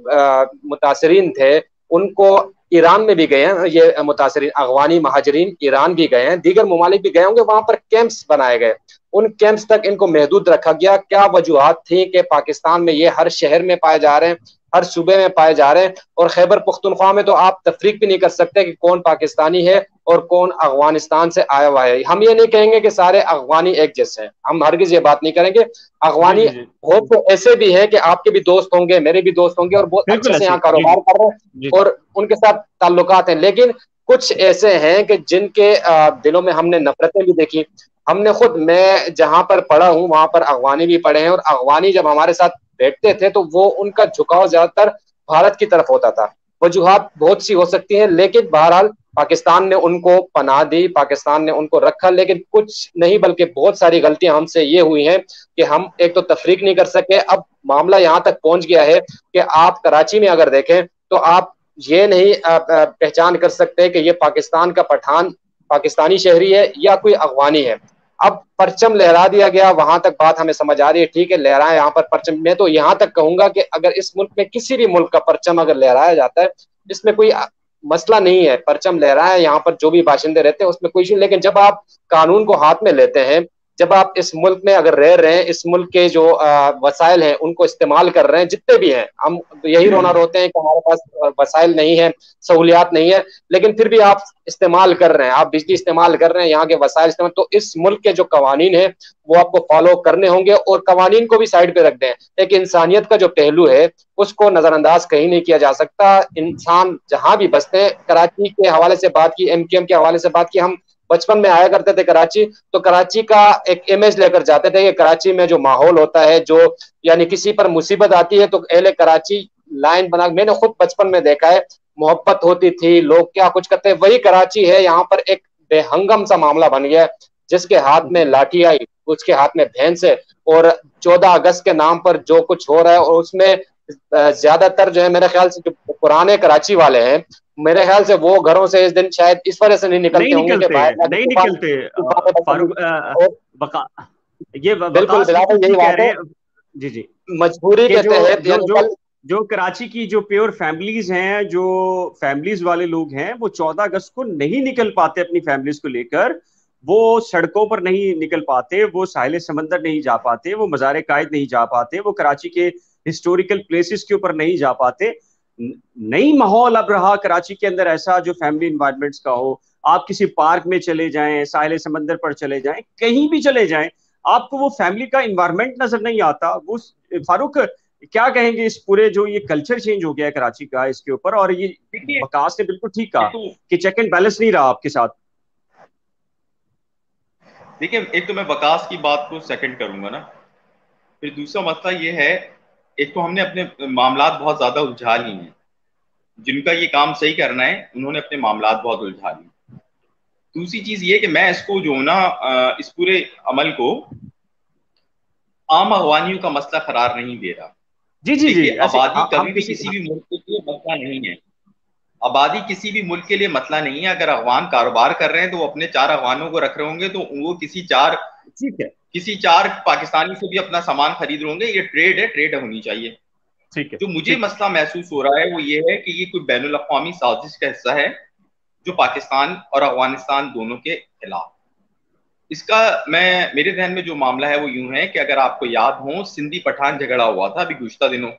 मुतासरीन थे उनको ईरान में भी गए हैं, ये मुतासरीन अगवानी महाजरीन ईरान भी गए हैं, दीगर ममालिक भी गए होंगे, वहां पर कैंप्स बनाए गए, उन कैंप्स तक इनको महदूद रखा गया। क्या वजूहत थी कि पाकिस्तान में ये हर शहर में पाए जा रहे हैं, हर सूबे में पाए जा रहे हैं। और खैबर पख्तूनख्वा में तो आप तफरीक भी नहीं कर सकते कि कौन पाकिस्तानी है और कौन अफगानिस्तान से आया हुआ है। हम ये नहीं कहेंगे कि सारे अफगानी एक जैसे हैं, हम हरगिज ये बात नहीं करेंगे। अफगानी बहुत तो ऐसे भी हैं कि आपके भी दोस्त होंगे, मेरे भी दोस्त होंगे, और बहुत अच्छे से यहाँ कारोबार कर रहे हैं और उनके साथ ताल्लुकात हैं। लेकिन कुछ ऐसे हैं कि जिनके दिलों में हमने नफरतें भी देखी। हमने खुद, मैं जहां पर पढ़ा हूँ वहां पर अफगानी भी पढ़े हैं, और अफगानी जब हमारे साथ बैठते थे तो वो उनका झुकाव ज्यादातर भारत की तरफ होता था। वजूहात बहुत सी हो सकती हैं, लेकिन बहरहाल पाकिस्तान ने उनको पनाह दी, पाकिस्तान ने उनको रखा। लेकिन कुछ नहीं बल्कि बहुत सारी गलतियां हमसे ये हुई हैं कि हम एक तो तफरीक नहीं कर सके। अब मामला यहाँ तक पहुंच गया है कि आप कराची में अगर देखें तो आप ये नहीं पहचान कर सकते कि ये पाकिस्तान का पठान पाकिस्तानी शहरी है या कोई अफगानी है। अब परचम लहरा दिया गया, वहां तक बात हमें समझ आ रही है, ठीक है लहराए यहाँ पर परचम। मैं तो यहाँ तक कहूंगा कि अगर इस मुल्क में किसी भी मुल्क का परचम अगर लहराया जाता है, इसमें कोई मसला नहीं है, परचम लहराए यहाँ पर जो भी बाशिंदे रहते हैं उसमें कोई इशू। लेकिन जब आप कानून को हाथ में लेते हैं, जब आप इस मुल्क में अगर रह रहे हैं, इस मुल्क के जो वसाइल हैं उनको इस्तेमाल कर रहे हैं, जितने भी हैं, हम यही रोना रोते हैं कि हमारे पास वसाइल नहीं है, सहूलियात नहीं है, लेकिन फिर भी आप इस्तेमाल कर रहे हैं, आप बिजली इस्तेमाल कर रहे हैं, यहाँ के वसाइल इस्तेमाल, तो इस मुल्क के जो कवानीन है वो आपको फॉलो करने होंगे। और कवानीन को भी साइड पे रख दें, एक इंसानियत का जो पहलू है उसको नजरअंदाज कहीं नहीं किया जा सकता। इंसान जहां भी बसते हैं, कराची के हवाले से बात की, एमक्यूएम के हवाले से बात की, हम बचपन में आया करते थे कराची, तो कराची का एक इमेज लेकर जाते थे कि कराची में जो माहौल होता है, जो यानी किसी पर मुसीबत आती है तो अहले कराची लाइन बना, मैंने खुद बचपन में देखा है, मोहब्बत होती थी, लोग क्या कुछ करते हैं, वही कराची है। यहाँ पर एक बेहंगम सा मामला बन गया, जिसके हाथ में लाठी आई, उसके हाथ में भैंस है, और 14 अगस्त के नाम पर जो कुछ हो रहा है, और उसमें ज्यादातर जो है मेरे ख्याल से जो पुराने कराची वाले हैं, मेरे ख्याल से वो घरों से इस दिन शायद इस वजह से नहीं निकलते होंगे कि बाहर नहीं निकलते फारूक, ये बिल्कुल यही बात है, जी जी, मजबूरी के तहत जो कराची की जो प्योर फैमिलीज हैं, जो फैमिलीज वाले लोग हैं, वो 14 अगस्त को नहीं निकल पाते अपनी फैमिलीज को लेकर, वो सड़कों पर नहीं निकल पाते, वो साहिल समंदर नहीं जा पाते, वो मज़ार कायद नहीं जा पाते, वो कराची के हिस्टोरिकल प्लेसेस के ऊपर नहीं जा पाते। नई माहौल अब रहा कराची के अंदर ऐसा जो फैमिली इन्वायरमेंट्स का हो। आप किसी पार्क में चले जाएं, साहिल समंदर पर चले जाएं, कहीं भी चले जाएं, आपको वो फैमिली का इन्वायरमेंट नजर नहीं आता। वो फारूक, क्या कहेंगे इस पूरे जो ये कल्चर चेंज हो गया है कराची का इसके ऊपर? और ये वकास ने बिल्कुल ठीक कहा कि चेक एंड बैलेंस नहीं रहा आपके साथ। देखिए, एक तो मैं वकास की बात को सेकंड करूंगा ना, फिर दूसरा मसला ये है, एक तो हमने अपने मामलात बहुत ज्यादा उलझा लिए हैं। जिनका ये काम सही करना है उन्होंने अपने मामलात बहुत उलझा लिए। दूसरी चीज ये कि मैं इसको जो ना इस पूरे अमल को आम अगवानियों का मसला करार नहीं दे रहा। जी जी जी, देखिए, आबादी हम कभी भी किसी भी मुल्क के लिए मसला नहीं है। आबादी किसी भी मुल्क के लिए मसला नहीं है। अगर अफगान कारोबार कर रहे हैं तो वो अपने 4 अफगानों को रख रहे होंगे, तो वो किसी चार पाकिस्तानी से भी अपना सामान खरीद रहे होंगे। ये ट्रेड है, ट्रेड होनी चाहिए। ठीक है। जो मुझे मसला महसूस हो रहा है वो ये है कि ये कोई बैनुल अक़वामी साजिश का हिस्सा है जो पाकिस्तान और अफगानिस्तान दोनों के खिलाफ। इसका मेरे ध्यान में जो मामला है वो यूं है कि अगर आपको याद हो, सिंधी पठान झगड़ा हुआ था अभी गुज़श्ता दिनों।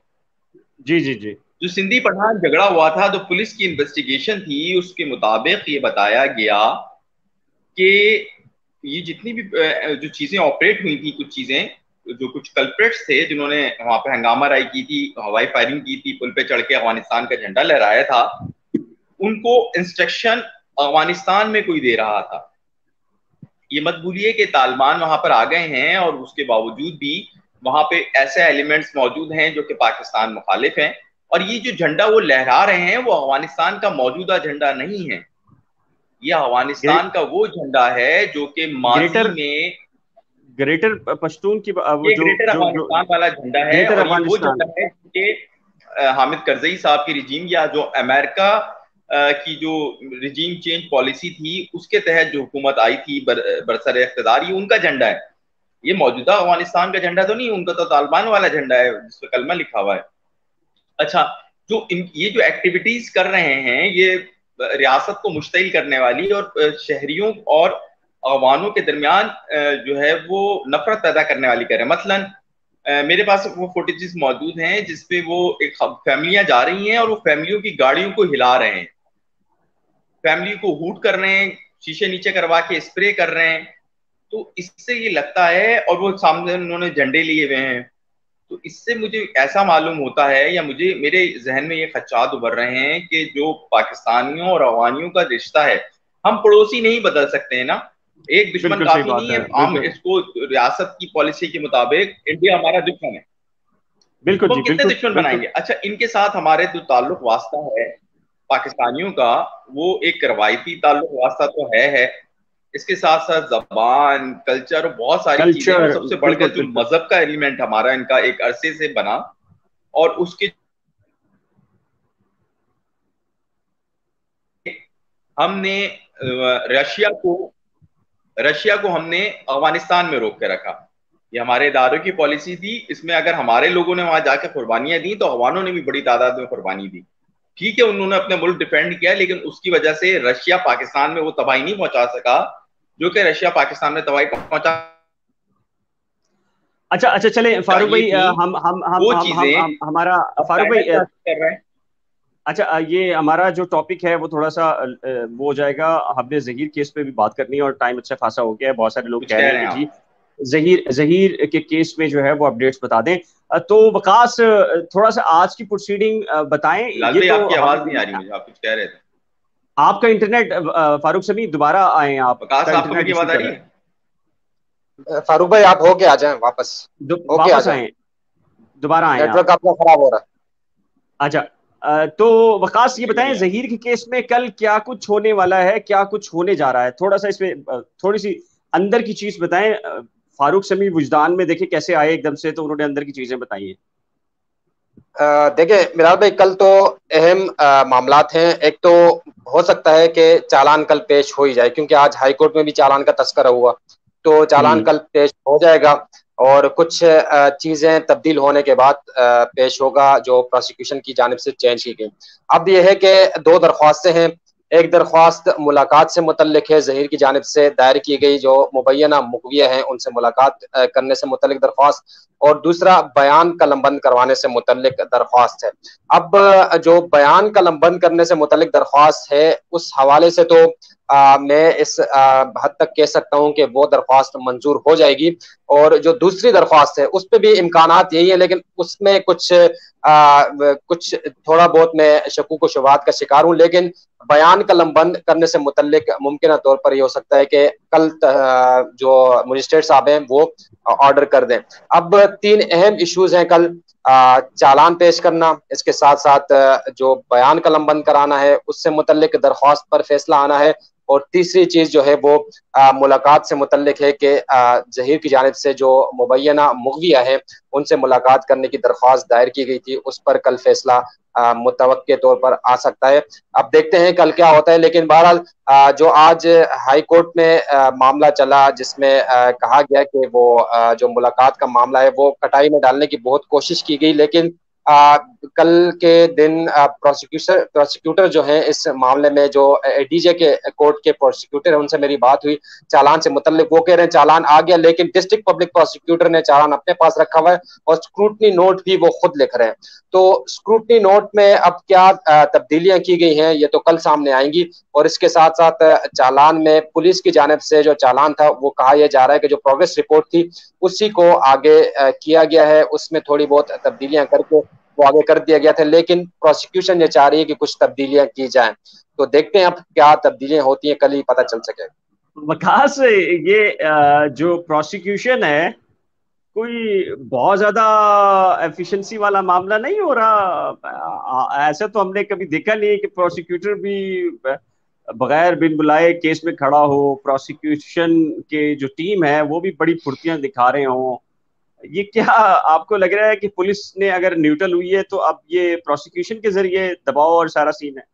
जी जी जी। जो सिंधी पठान झगड़ा हुआ था, तो पुलिस की इन्वेस्टिगेशन थी, उसके मुताबिक ये बताया गया कि ये जितनी भी जो चीजें ऑपरेट हुई थी, कुछ चीजें, जो कुछ कल्प्रेट्स थे जिन्होंने वहां पे हंगामा राई की थी, हवाई फायरिंग की थी, पुल पे चढ़ के अफगानिस्तान का झंडा लहराया था, उनको इंस्ट्रक्शन अफगानिस्तान में कोई दे रहा था। ये मत भूलिए कि तालिबान वहां पर आ गए हैं और उसके बावजूद भी वहां पे ऐसे एलिमेंट्स मौजूद हैं जो कि पाकिस्तान मुखालिफ हैं। और ये जो झंडा वो लहरा रहे हैं वो अफगानिस्तान का मौजूदा झंडा नहीं है। ये अफगानिस्तान का वो झंडा है जो कि माजी में ग्रेटर पश्तून की ये ग्रेटर अफगानिस्तान वाला झंडा है। और ये वो झंडा है कि हामिद करजई साहब की रिजीम या जो अमेरिका की जो रिजीम चेंज पॉलिसी थी उसके तहत जो हुकूमत आई थी बरसर इख्तिदार, ये उनका झंडा है। ये मौजूदा अफगानिस्तान का झंडा तो नहीं, उनका तो तालिबान वाला झंडा है जिसपे कलमा लिखा हुआ है। अच्छा, ये जो एक्टिविटीज कर रहे हैं ये रियासत को मुश्तिल करने वाली और शहरियों और अवानों के दरमियान जो है वो नफरत पैदा करने वाली कर रहे हैं। मसलन मेरे पास वो फुटेजेस मौजूद हैं जिसपे वो एक फैमिलियां जा रही हैं और वो फैमिलियों की गाड़ियों को हिला रहे हैं, फैमिली को हूट कर रहे हैं, शीशे नीचे करवा के स्प्रे कर रहे हैं। तो इससे ये लगता है, और वो सामने उन्होंने झंडे लिए हुए हैं, तो इससे मुझे ऐसा मालूम होता है या मुझे मेरे जहन में ये खदशात उभर रहे हैं कि जो पाकिस्तानियों और अफगानियों का रिश्ता है, हम पड़ोसी नहीं बदल सकते हैं ना, एक दुश्मन काफी नहीं है। हम इसको रियासत की पॉलिसी के मुताबिक इंडिया हमारा दुश्मन है, बिल्कुल वो कितने दुश्मन बनाएंगे। अच्छा, इनके साथ हमारे जो ताल्लुक वास्ता है पाकिस्तानियों का, वो एक रवायती ताल्लुक वास्ता तो है, इसके साथ साथ जबान, कल्चर, बहुत सारी चीजें, और सबसे बढ़कर जो मजहब का एलिमेंट हमारा इनका एक अरसे से बना, और उसके हमने रशिया को हमने अफगानिस्तान में रोक के रखा। ये हमारे इदारों की पॉलिसी थी। इसमें अगर हमारे लोगों ने वहां जाकर कुर्बानियां दी तो अफगानों ने भी बड़ी तादाद में कुर्बानी दी। ठीक है, उन्होंने अपने मुल्क डिफेंड किया, लेकिन उसकी वजह से रशिया पाकिस्तान में वो तबाही नहीं पहुंचा सका जो कि रशिया पाकिस्तान में तबाही पहुंचा। अच्छा चले फारूक भाई, हम हमारा फारूक भाई कर रहे हैं। अच्छा, ये हमारा जो टॉपिक है वो थोड़ा सा वो हो जाएगा, हमने जहीर केस पे भी बात करनी है और टाइम अच्छा खासा हो गया है। बहुत सारे लोग कह रहे हैं कि जी जहीर के केस में जो है वो अपडेट्स बता दें। तो वकास थोड़ा सा आज की प्रोसीडिंग बताएं। ये तो आपकी आवाज नहीं आ रही मुझे, आप कुछ कह रहे थे। आपका इंटरनेट फारूक सभी दोबारा आए हैं आप। वकास, आपको मेरी आवाज आ रही है? फारूक भाई आप होके आ जाएं, वापस आए, दोबारा आए। नेटवर्क आपका खराब हो रहा है। अच्छा, तो वकास ये बताएं जहीर के केस में कल क्या कुछ होने वाला है, क्या कुछ होने जा रहा है? थोड़ा सा इसमें थोड़ी सी अंदर की चीज बताएं। फारूक समी वुजदान में देखे कैसे आए एकदम से, तो उन्होंने अंदर की चीजें बताई हैं। देखिए मिराज भाई, कल तो अहम मामलात हैं। एक तो हो सकता है कि चालान कल पेश हो ही जाए, क्योंकि आज हाई कोर्ट में भी चालान का तस्करा हुआ, तो चालान कल पेश हो जाएगा और कुछ चीजें तब्दील होने के बाद पेश होगा जो प्रोसिक्यूशन की जानिब से चेंज की गई। अब यह है कि 2 दरख्वास्तें हैं। एक दरख्वास्त मुलाकात से मुतल्लिक है, जहीर की जानिब से दायर की गई जो मुबैना मुकविया हैं उनसे मुलाकात करने से मुतल्लिक दरख्वास्त। और दूसरा बयान कलमबंद करवाने से मुतल्लिक दरख्वास्त है। अब जो बयान कलमबंद करने से मुतल्लिक दरख्वास्त है, उस हवाले से तो मैं इस हद तक कह सकता हूं कि वो दरख्वास्त मंजूर हो जाएगी। और जो दूसरी दरख्वास्त है उस पर भी इम्कानात यही है, लेकिन उसमें कुछ थोड़ा बहुत मैं शकूक व शुबहात का शिकार हूं। लेकिन बयान कलमबंद करने से मुतल्लिक मुमकिन तौर पर यह हो सकता है कि कल जो मजिस्ट्रेट साहब हैं वो ऑर्डर कर दें। अब तीन अहम इश्यूज हैं कल। चालान पेश करना, इसके साथ साथ जो बयान कलमबंद कराना है उससे मुतल्लिक दरख्वास्त पर फैसला आना है, और तीसरी चीज जो है वो मुलाकात से मुतल्लिक है कि जहीर की जानिब से जो मुबैना मुगविया है उनसे मुलाकात करने की दरख्वास्त दायर की गई थी, उस पर कल फैसला मुतवक्के तौर पर आ सकता है। अब देखते हैं कल क्या होता है। लेकिन बहरहाल जो आज हाई कोर्ट में मामला चला, जिसमें कहा गया कि वो जो मुलाकात का मामला है वो कटाई में डालने की बहुत कोशिश की गई, लेकिन कल के दिन प्रोसिक्यूटर जो है इस मामले में, जो डीजे के कोर्ट के प्रोसिक्यूटर है, उनसे मेरी बात हुई चालान से मुतल्लिक। वो कह रहे हैं चालान आ गया, लेकिन डिस्ट्रिक्ट पब्लिक प्रोसिक्यूटर ने चालान अपने पास रखा हुआ है और स्क्रूटनी नोट भी वो खुद लिख रहे हैं। तो स्क्रूटनी नोट में अब क्या तब्दीलियां की गई हैं ये तो कल सामने आएंगी। और इसके साथ साथ चालान में पुलिस की जानिब से जो चालान था वो कहा यह जा रहा है कि जो प्रोग्रेस रिपोर्ट थी उसी को आगे किया गया है, उसमें थोड़ी बहुत तब्दीलियां करके वो आगे कर दिया गया था, लेकिन प्रोसिक्यूशन ये चाह रही है कि कुछ तब्दीलियां की जाएं। तो देखते हैं अब क्या तब्दीलियां होती हैं, कल ही पता चल सकेगा। वकास, ये जो प्रोसिक्यूशन है कोई बहुत ज्यादा एफिशिएंसी वाला मामला नहीं हो रहा? ऐसा तो हमने कभी देखा नहीं है कि प्रोसिक्यूटर भी बगैर बिन बुलाए केस में खड़ा हो। प्रोसिक्यूशन के जो टीम है वो भी बड़ी फुर्तियां दिखा रहे हो। ये क्या आपको लग रहा है कि पुलिस ने अगर न्यूट्रल हुई है तो अब ये प्रोसिक्यूशन के जरिए दबाव और सारा सीन है?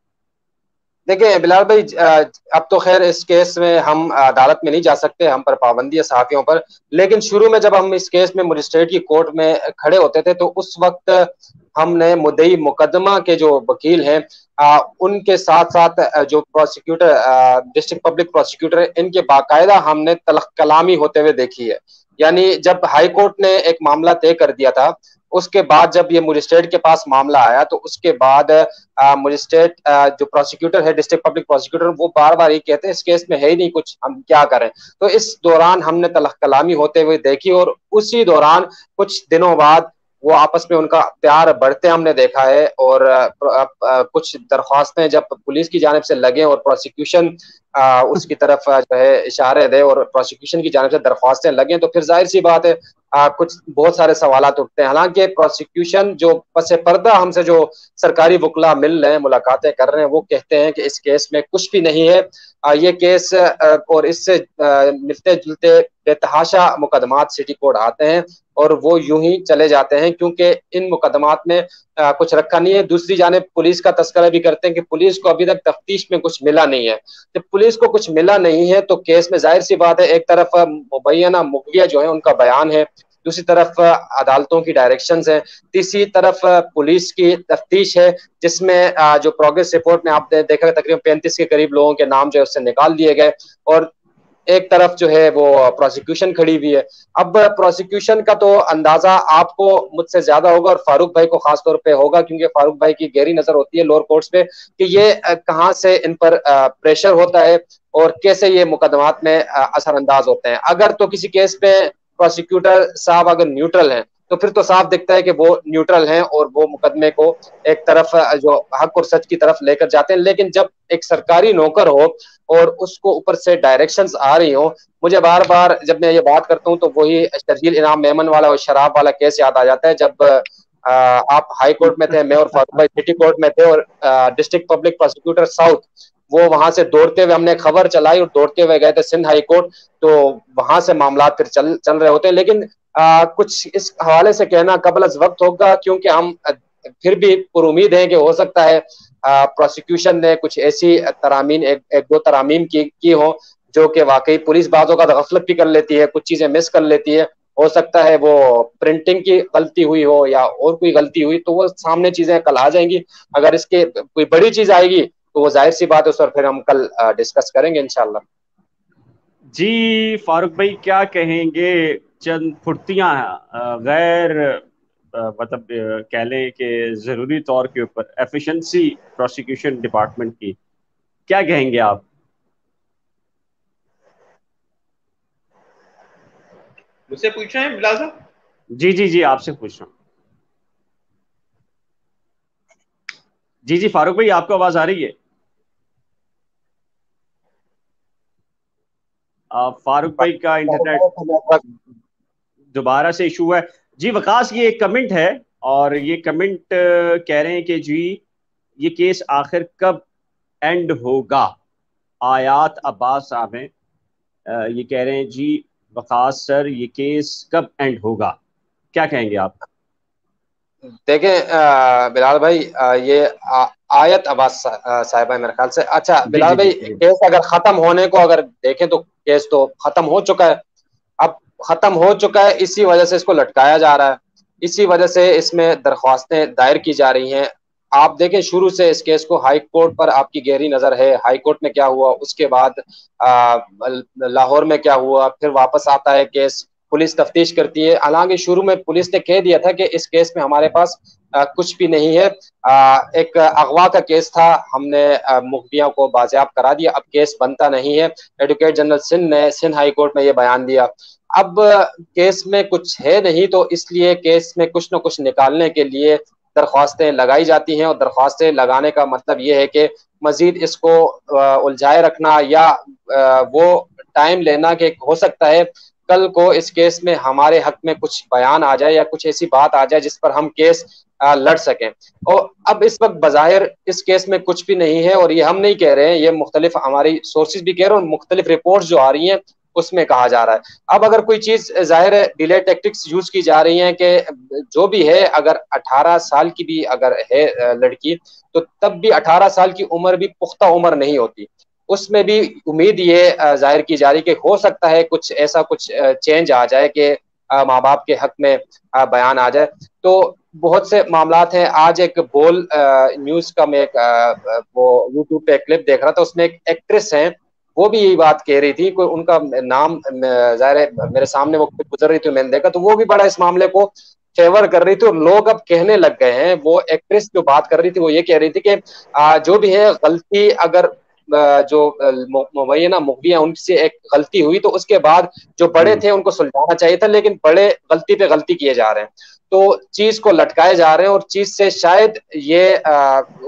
देखिए बिलाल भाई, अब तो खैर इस केस में हम अदालत में नहीं जा सकते, हम पर पाबंदी है सहाफियों पर। लेकिन शुरू में जब हम इस केस में मजिस्ट्रेट की कोर्ट में खड़े होते थे तो उस वक्त हमने मुद्दई मुकदमा के जो वकील हैं उनके साथ साथ जो प्रोसिक्यूटर, डिस्ट्रिक्ट पब्लिक प्रोसिक्यूटर, इनके बाकायदा हमने तलख कलामी होते हुए देखी है। यानी जब हाई कोर्ट ने एक मामला तय कर दिया था, उसके बाद जब ये मजिस्ट्रेट के पास मामला आया तो उसके बाद मजिस्ट्रेट जो प्रोसिक्यूटर है, डिस्ट्रिक्ट पब्लिक प्रोसिक्यूटर, वो बार बार ये कहते हैं इस केस में है ही नहीं कुछ, हम क्या करें। तो इस दौरान हमने तलख कलामी होते हुए देखी, और उसी दौरान कुछ दिनों बाद वो आपस में उनका प्यार बढ़ते हमने देखा है। और कुछ दरख्वास्तें जब पुलिस की जानिब से लगे और प्रोसिक्यूशन उसकी तरफ जो है इशारे दे और प्रोसिक्यूशन की जानिब से दरख्वास्तें लगे, तो फिर जाहिर सी बात है कुछ बहुत सारे सवालात उठते हैं। हालांकि प्रोसिक्यूशन जो पसे पर्दा हमसे जो सरकारी वकला मिल रहे हैं, मुलाकातें कर रहे हैं, वो कहते हैं कि इस केस में कुछ भी नहीं है। ये केस और इससे मिलते जुलते बेतहाशा मुकदमात सिटी कोर्ट आते हैं और वो यूं ही चले जाते हैं, क्योंकि इन मुकदमात में कुछ रखा नहीं है। दूसरी जानिब पुलिस का तस्करा भी करते हैं कि पुलिस को अभी तक तफ्तीश में कुछ मिला नहीं है। जब पुलिस को कुछ मिला नहीं है तो केस में जाहिर सी बात है एक तरफ मुबैना मुगविया जो है उनका बयान है, दूसरी तरफ अदालतों की डायरेक्शंस हैं, तीसरी तरफ पुलिस की तफ्तीश है, जिसमें जो प्रोग्रेस रिपोर्ट में आपने देखा तकरीबन 35 के करीब लोगों के नाम जो है उससे निकाल दिए गए, और एक तरफ जो है वो प्रोसिक्यूशन खड़ी हुई है। अब प्रोसिक्यूशन का तो अंदाजा आपको मुझसे ज्यादा होगा और फारूक भाई को खास तौर पे होगा, क्योंकि फारूक भाई की गहरी नजर होती है लोअर कोर्ट्स पे कि ये कहाँ से इन पर प्रेशर होता है और कैसे ये मुकदमात में असरअंदाज होते हैं। अगर तो किसी केस पे प्रोसिक्यूटर साहब अगर न्यूट्रल हैं तो फिर तो साफ दिखता है कि वो न्यूट्रल हैं और वो मुकदमे को एक तरफ जो हक और सच की तरफ लेकर जाते हैं। लेकिन जब एक सरकारी नौकर हो और उसको ऊपर से डायरेक्शंस आ रही हो, मुझे बार बार जब मैं ये बात करता हूँ तो वही शर्जील इनाम मेमन वाला और शराब वाला केस याद आ जाता है। जब आप हाई कोर्ट में थे, मैं और फारूक भाई सिटी कोर्ट में थे, और डिस्ट्रिक्ट पब्लिक प्रोसिक्यूटर साउथ वो वहां से दौड़ते हुए, हमने खबर चलाई और दौड़ते हुए गए थे सिंध हाई कोर्ट, तो वहां से मामला फिर चल रहे होते हैं। लेकिन कुछ इस हवाले से कहना कबल अज वक्त होगा, क्योंकि हम फिर भी पुरुमीद हैं कि हो सकता है प्रोसिक्यूशन ने कुछ ऐसी तरामीन एक दो तरामीम की हो जो कि वाकई पुलिस बाजों का गफलत भी कर लेती है, कुछ चीजें मिस कर लेती है। हो सकता है वो प्रिंटिंग की गलती हुई हो या और कोई गलती हुई, तो वो सामने चीजें कल आ जाएंगी। अगर इसके कोई बड़ी चीज आएगी तो वो जाहिर सी बात है उस पर फिर हम कल डिस्कस करेंगे इंशाल्लाह। जी फारूक भाई क्या कहेंगे, चंद फुर्तियां गैर मतलब कह लें कि ज़रूरी तौर के ऊपर एफिशिएंसी प्रोसिक्यूशन डिपार्टमेंट की, क्या कहेंगे आप? मुझसे पूछा है बिलाल साहब? जी जी जी, आपसे पूछ रहा हूँ। जी जी फारूक भाई, आपको आवाज आ रही है? फारूक भाई का इंटरनेट दोबारा से इशू है। जी वकास, ये एक कमेंट है और ये कमेंट कह रहे हैं कि जी ये केस आखिर कब एंड होगा। आयात अब्बास साहब हैं, ये कह रहे हैं जी वकास सर ये केस कब एंड होगा, क्या कहेंगे आप? देखें बिलाल भाई, ये आयत अब्बास साहिबा है मेरे ख्याल से। अच्छा जी बिलाल जी जी भाई, जी केस अगर खत्म होने को अगर देखें तो केस तो खत्म हो चुका है। अब खत्म हो चुका है, इसी वजह से इसको लटकाया जा रहा है, इसी वजह से इसमें दरख्वास्तें दायर की जा रही हैं। आप देखें शुरू से इस केस को, हाई कोर्ट पर आपकी गहरी नजर है, हाई कोर्ट में क्या हुआ, उसके बाद लाहौर में क्या हुआ, फिर वापस आता है केस, पुलिस तफ्तीश करती है। हालांकि शुरू में पुलिस ने कह दिया था कि इस केस में हमारे पास कुछ भी नहीं है, एक अगवा का केस था, हमने मुखबिया को बाजियाब करा दिया, अब केस बनता नहीं है। एडवोकेट जनरल सिंध ने सिंध हाई कोर्ट में ये बयान दिया। अब केस में कुछ है नहीं, तो इसलिए केस में कुछ न कुछ निकालने के लिए दरख्वास्तें लगाई जाती हैं, और दरख्वास्तें लगाने का मतलब ये है कि मजीद इसको उलझाए रखना, या वो टाइम लेना कि हो सकता है कल को इस केस में हमारे हक में कुछ बयान आ जाए या कुछ ऐसी बात आ जाए जिस पर हम केस लड़ सकें। और अब इस वक्त बज़ाहिर इस केस में कुछ भी नहीं है, और ये हम नहीं कह रहे हैं, ये मुख्तलिफ हमारी सोर्सेज भी कह रहे हैं, और मुख्तलिफ रिपोर्ट्स जो आ रही हैं उसमें कहा जा रहा है। अब अगर कोई चीज जाहिर है डिले टैक्टिक्स यूज की जा रही हैं कि जो भी है, अगर 18 साल की भी अगर है लड़की, तो तब भी 18 साल की उम्र भी पुख्ता उम्र नहीं होती, उसमें भी उम्मीद ये जाहिर की जा रही कि हो सकता है कुछ ऐसा कुछ चेंज आ जाए कि माँ बाप के हक में बयान आ जाए। तो बहुत से मामलात हैं। आज एक बोल न्यूज का मैं एक वो यूट्यूब पे क्लिप देख रहा था, उसमें एक एक्ट्रेस है, वो भी यही बात कह रही थी, कोई उनका नाम जाहिर है मेरे सामने वो गुजर रही थी, मैंने देखा, तो वो भी बड़ा इस मामले को फेवर कर रही थी, और लोग अब कहने लग गए हैं, वो एक्ट्रेस जो बात कर रही थी वो ये कह रही थी कि जो भी है गलती, अगर जो मुबैना मुखबिया उनसे एक गलती हुई तो उसके बाद जो बड़े थे उनको सुलझाना चाहिए था, लेकिन बड़े गलती पे गलती किए जा रहे हैं, तो चीज को लटकाए जा रहे हैं, और चीज से शायद ये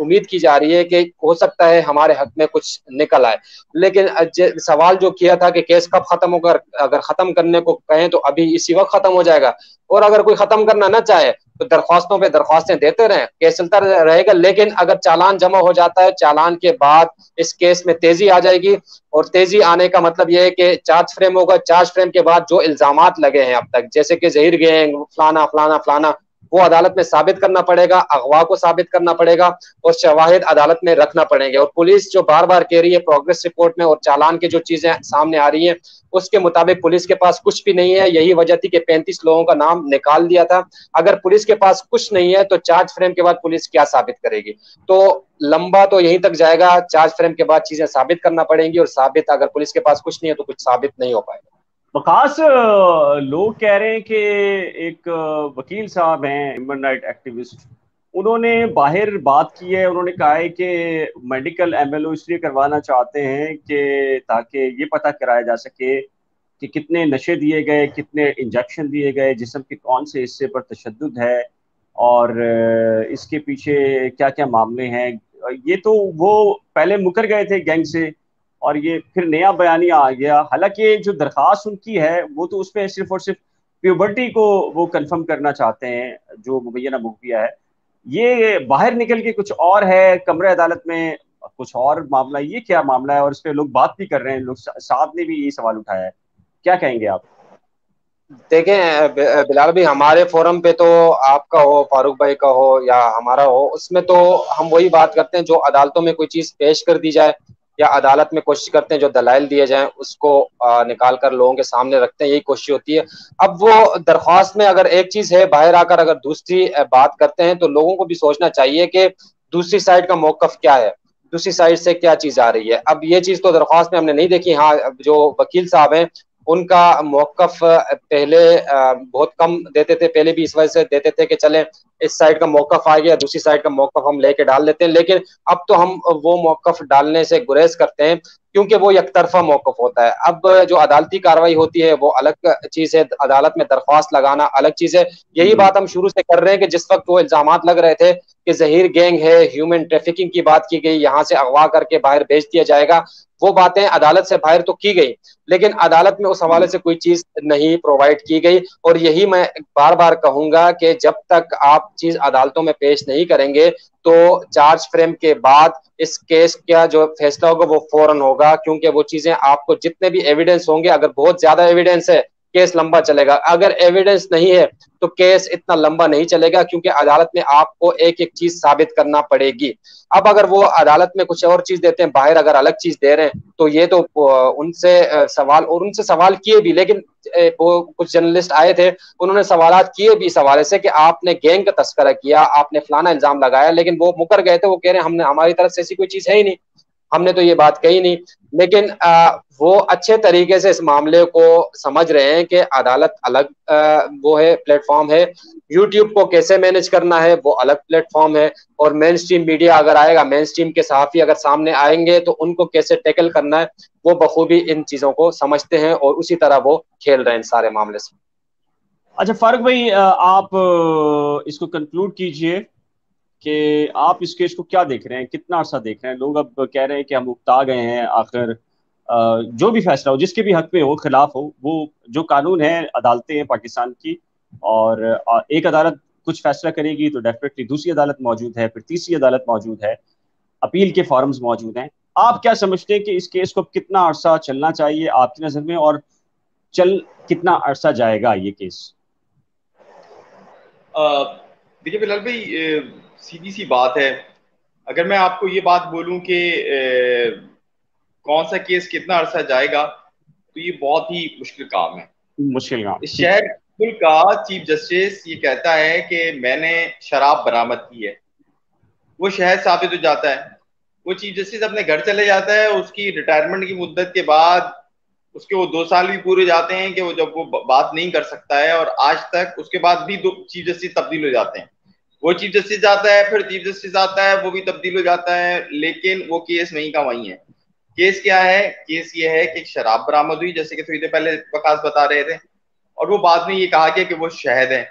उम्मीद की जा रही है कि हो सकता है हमारे हक में कुछ निकल आए। लेकिन सवाल जो किया था कि केस कब खत्म होगा, अगर खत्म करने को कहें तो अभी इसी वक्त खत्म हो जाएगा, और अगर कोई खत्म करना ना चाहे तो दरख्वास्तों पे दरख्वास्तें देते रहें, केस चलता रहेगा। लेकिन अगर चालान जमा हो जाता है, चालान के बाद इस केस में तेजी आ जाएगी, और तेजी आने का मतलब यह है कि चार्ज फ्रेम होगा, चार्ज फ्रेम के बाद जो इल्जामात लगे हैं अब तक, जैसे कि जहीर गैंग फलाना फलाना फलाना, वो अदालत में साबित करना पड़ेगा, अगवा को साबित करना पड़ेगा, और शवाहिद अदालत में रखना पड़ेंगे। और पुलिस जो बार बार कह रही है प्रोग्रेस रिपोर्ट में और चालान की जो चीजें सामने आ रही हैं उसके मुताबिक पुलिस के पास कुछ भी नहीं है, यही वजह थी कि 35 लोगों का नाम निकाल दिया था। अगर पुलिस के पास कुछ नहीं है तो चार्ज फ्रेम के बाद पुलिस क्या साबित करेगी? तो लंबा तो यहीं तक जाएगा, चार्ज फ्रेम के बाद चीजें साबित करना पड़ेंगी, और साबित अगर पुलिस के पास कुछ नहीं है तो कुछ साबित नहीं हो पाएगा। खास लोग कह रहे हैं कि एक वकील साहब हैं, ह्यूमन राइट एक्टिविस्ट, उन्होंने बाहर बात की है, उन्होंने कहा है कि मेडिकल एमएलओ इसलिए करवाना चाहते हैं कि ताकि ये पता कराया जा सके कि कितने नशे दिए गए, कितने इंजेक्शन दिए गए, जिस्म के कौन से हिस्से पर तशद्दुद है, और इसके पीछे क्या क्या मामले हैं। ये तो वो पहले मुकर गए थे गैंग से, और ये फिर नया बयानिया आ गया। हालांकि जो दरखास्त उनकी है वो तो उसमें सिर्फ और सिर्फ प्यूबर्टी को वो कंफर्म करना चाहते हैं, जो मुबैना मुखबिया है। ये बाहर निकल के कुछ और है, कमरे अदालत में कुछ और मामला, ये क्या मामला है? और इस पे लोग बात भी कर रहे हैं, लोग साहब ने भी ये सवाल उठाया है, क्या कहेंगे आप? देखें बिलाल भाई, हमारे फोरम पे तो आपका हो, फारूक भाई का हो या हमारा हो, उसमें तो हम वही बात करते हैं जो अदालतों में कोई चीज पेश कर दी जाए, या अदालत में कोशिश करते हैं जो दलाइल दिए जाएं उसको निकाल कर लोगों के सामने रखते हैं, यही कोशिश होती है। अब वो दरख्वास्त में अगर एक चीज है, बाहर आकर अगर दूसरी बात करते हैं, तो लोगों को भी सोचना चाहिए कि दूसरी साइड का मौकफ क्या है, दूसरी साइड से क्या चीज आ रही है। अब ये चीज तो दरख्वास्त में हमने नहीं देखी। हाँ, जो वकील साहब हैं उनका मौकफ पहले बहुत कम देते थे, पहले भी इस वजह से देते थे कि चले इस साइड का मौकफ आ गया, दूसरी साइड का मौकफ हम लेके डाल लेते हैं, लेकिन अब तो हम वो मौकफ डालने से गुरेज करते हैं क्योंकि वो एक तरफा मौकफ होता है। अब जो अदालती कार्रवाई होती है वो अलग चीज है, अदालत में दरख्वास्त लगाना अलग चीज है। यही बात हम शुरू से कर रहे हैं कि जिस वक्त वो इल्जामात लग रहे थे कि जहीर गैंग है, ह्यूमन ट्रैफिकिंग की बात की गई, यहाँ से अगवा करके बाहर भेज दिया जाएगा, वो बातें अदालत से बाहर तो की गई, लेकिन अदालत में उस हवाले से कोई चीज नहीं प्रोवाइड की गई। और यही मैं बार बार कहूंगा कि जब तक आप चीज अदालतों में पेश नहीं करेंगे तो चार्ज फ्रेम के बाद इस केस का जो फैसला होगा वो फौरन होगा, क्योंकि वो चीजें आपको जितने भी एविडेंस होंगे, अगर बहुत ज्यादा एविडेंस है केस लंबा चलेगा, अगर एविडेंस नहीं है तो केस इतना लंबा नहीं चलेगा, क्योंकि अदालत में आपको एक एक चीज साबित करना पड़ेगी। अब अगर वो अदालत में कुछ और चीज देते हैं, बाहर अगर अलग चीज दे रहे हैं, तो ये तो उनसे सवाल, और उनसे सवाल किए भी, लेकिन वो कुछ जर्नलिस्ट आए थे, उन्होंने सवालात किए भी इस हवाले से कि आपने गैंग का तस्करा किया, आपने फलाना इल्जाम लगाया, लेकिन वो मुकर गए थे। वो कह रहे हैं हमने, हमारी तरफ से ऐसी कोई चीज है ही नहीं, हमने तो ये बात कही नहीं। लेकिन वो अच्छे तरीके से इस मामले को समझ रहे हैं कि अदालत अलग वो है, प्लेटफॉर्म है, यूट्यूब को कैसे मैनेज करना है वो अलग प्लेटफॉर्म है, और मेन स्ट्रीम मीडिया अगर आएगा, मेन स्ट्रीम के सहाफ़ी अगर सामने आएंगे तो उनको कैसे टैकल करना है वो बखूबी इन चीज़ों को समझते हैं, और उसी तरह वो खेल रहे हैं सारे मामले से। अच्छा फारूक भाई, आप इसको कंक्लूड कीजिए कि आप इस केस को क्या देख रहे हैं, कितना अर्सा देख रहे हैं? लोग अब कह रहे हैं कि हम उकता गए हैं, आखिर जो भी फैसला हो, जिसके भी हक में हो, खिलाफ हो, वो जो कानून है, अदालतें हैं पाकिस्तान की, और एक अदालत कुछ फैसला करेगी तो डेफिनेटली दूसरी अदालत मौजूद है, फिर तीसरी अदालत मौजूद है, अपील के फॉरम्स मौजूद हैं। आप क्या समझते हैं कि इस केस को कितना अरसा चलना चाहिए आपकी नज़र में, और चल कितना अरसा जाएगा ये केस? देखिए बिलाल भाई, सीधी सी बात है, अगर मैं आपको ये बात बोलूं कि कौन सा केस कितना अरसा जाएगा, तो ये बहुत ही मुश्किल काम है। मुश्किल काम। इस शहर कुल का चीफ जस्टिस ये कहता है कि मैंने शराब बरामद की है, वो शहर साबित हो जाता है, वो चीफ जस्टिस अपने घर चले जाता है, उसकी रिटायरमेंट की मुद्दत के बाद उसके वो 2 साल भी पूरे जाते हैं कि वो जब वो बात नहीं कर सकता है, और आज तक उसके बाद भी 2 चीफ जस्टिस तब्दील हो जाते हैं, वो चीफ जस्टिस जाता है, फिर चीफ जस्टिस आता है, वो भी तब्दील हो जाता है, लेकिन वो केस वहीं का वहीं है। केस क्या है? केस ये है कि शराब बरामद हुई, जैसे कि थोड़ी देर पहले वकास बता रहे थे, और वो बाद में ये कहा गया कि वो शहद है,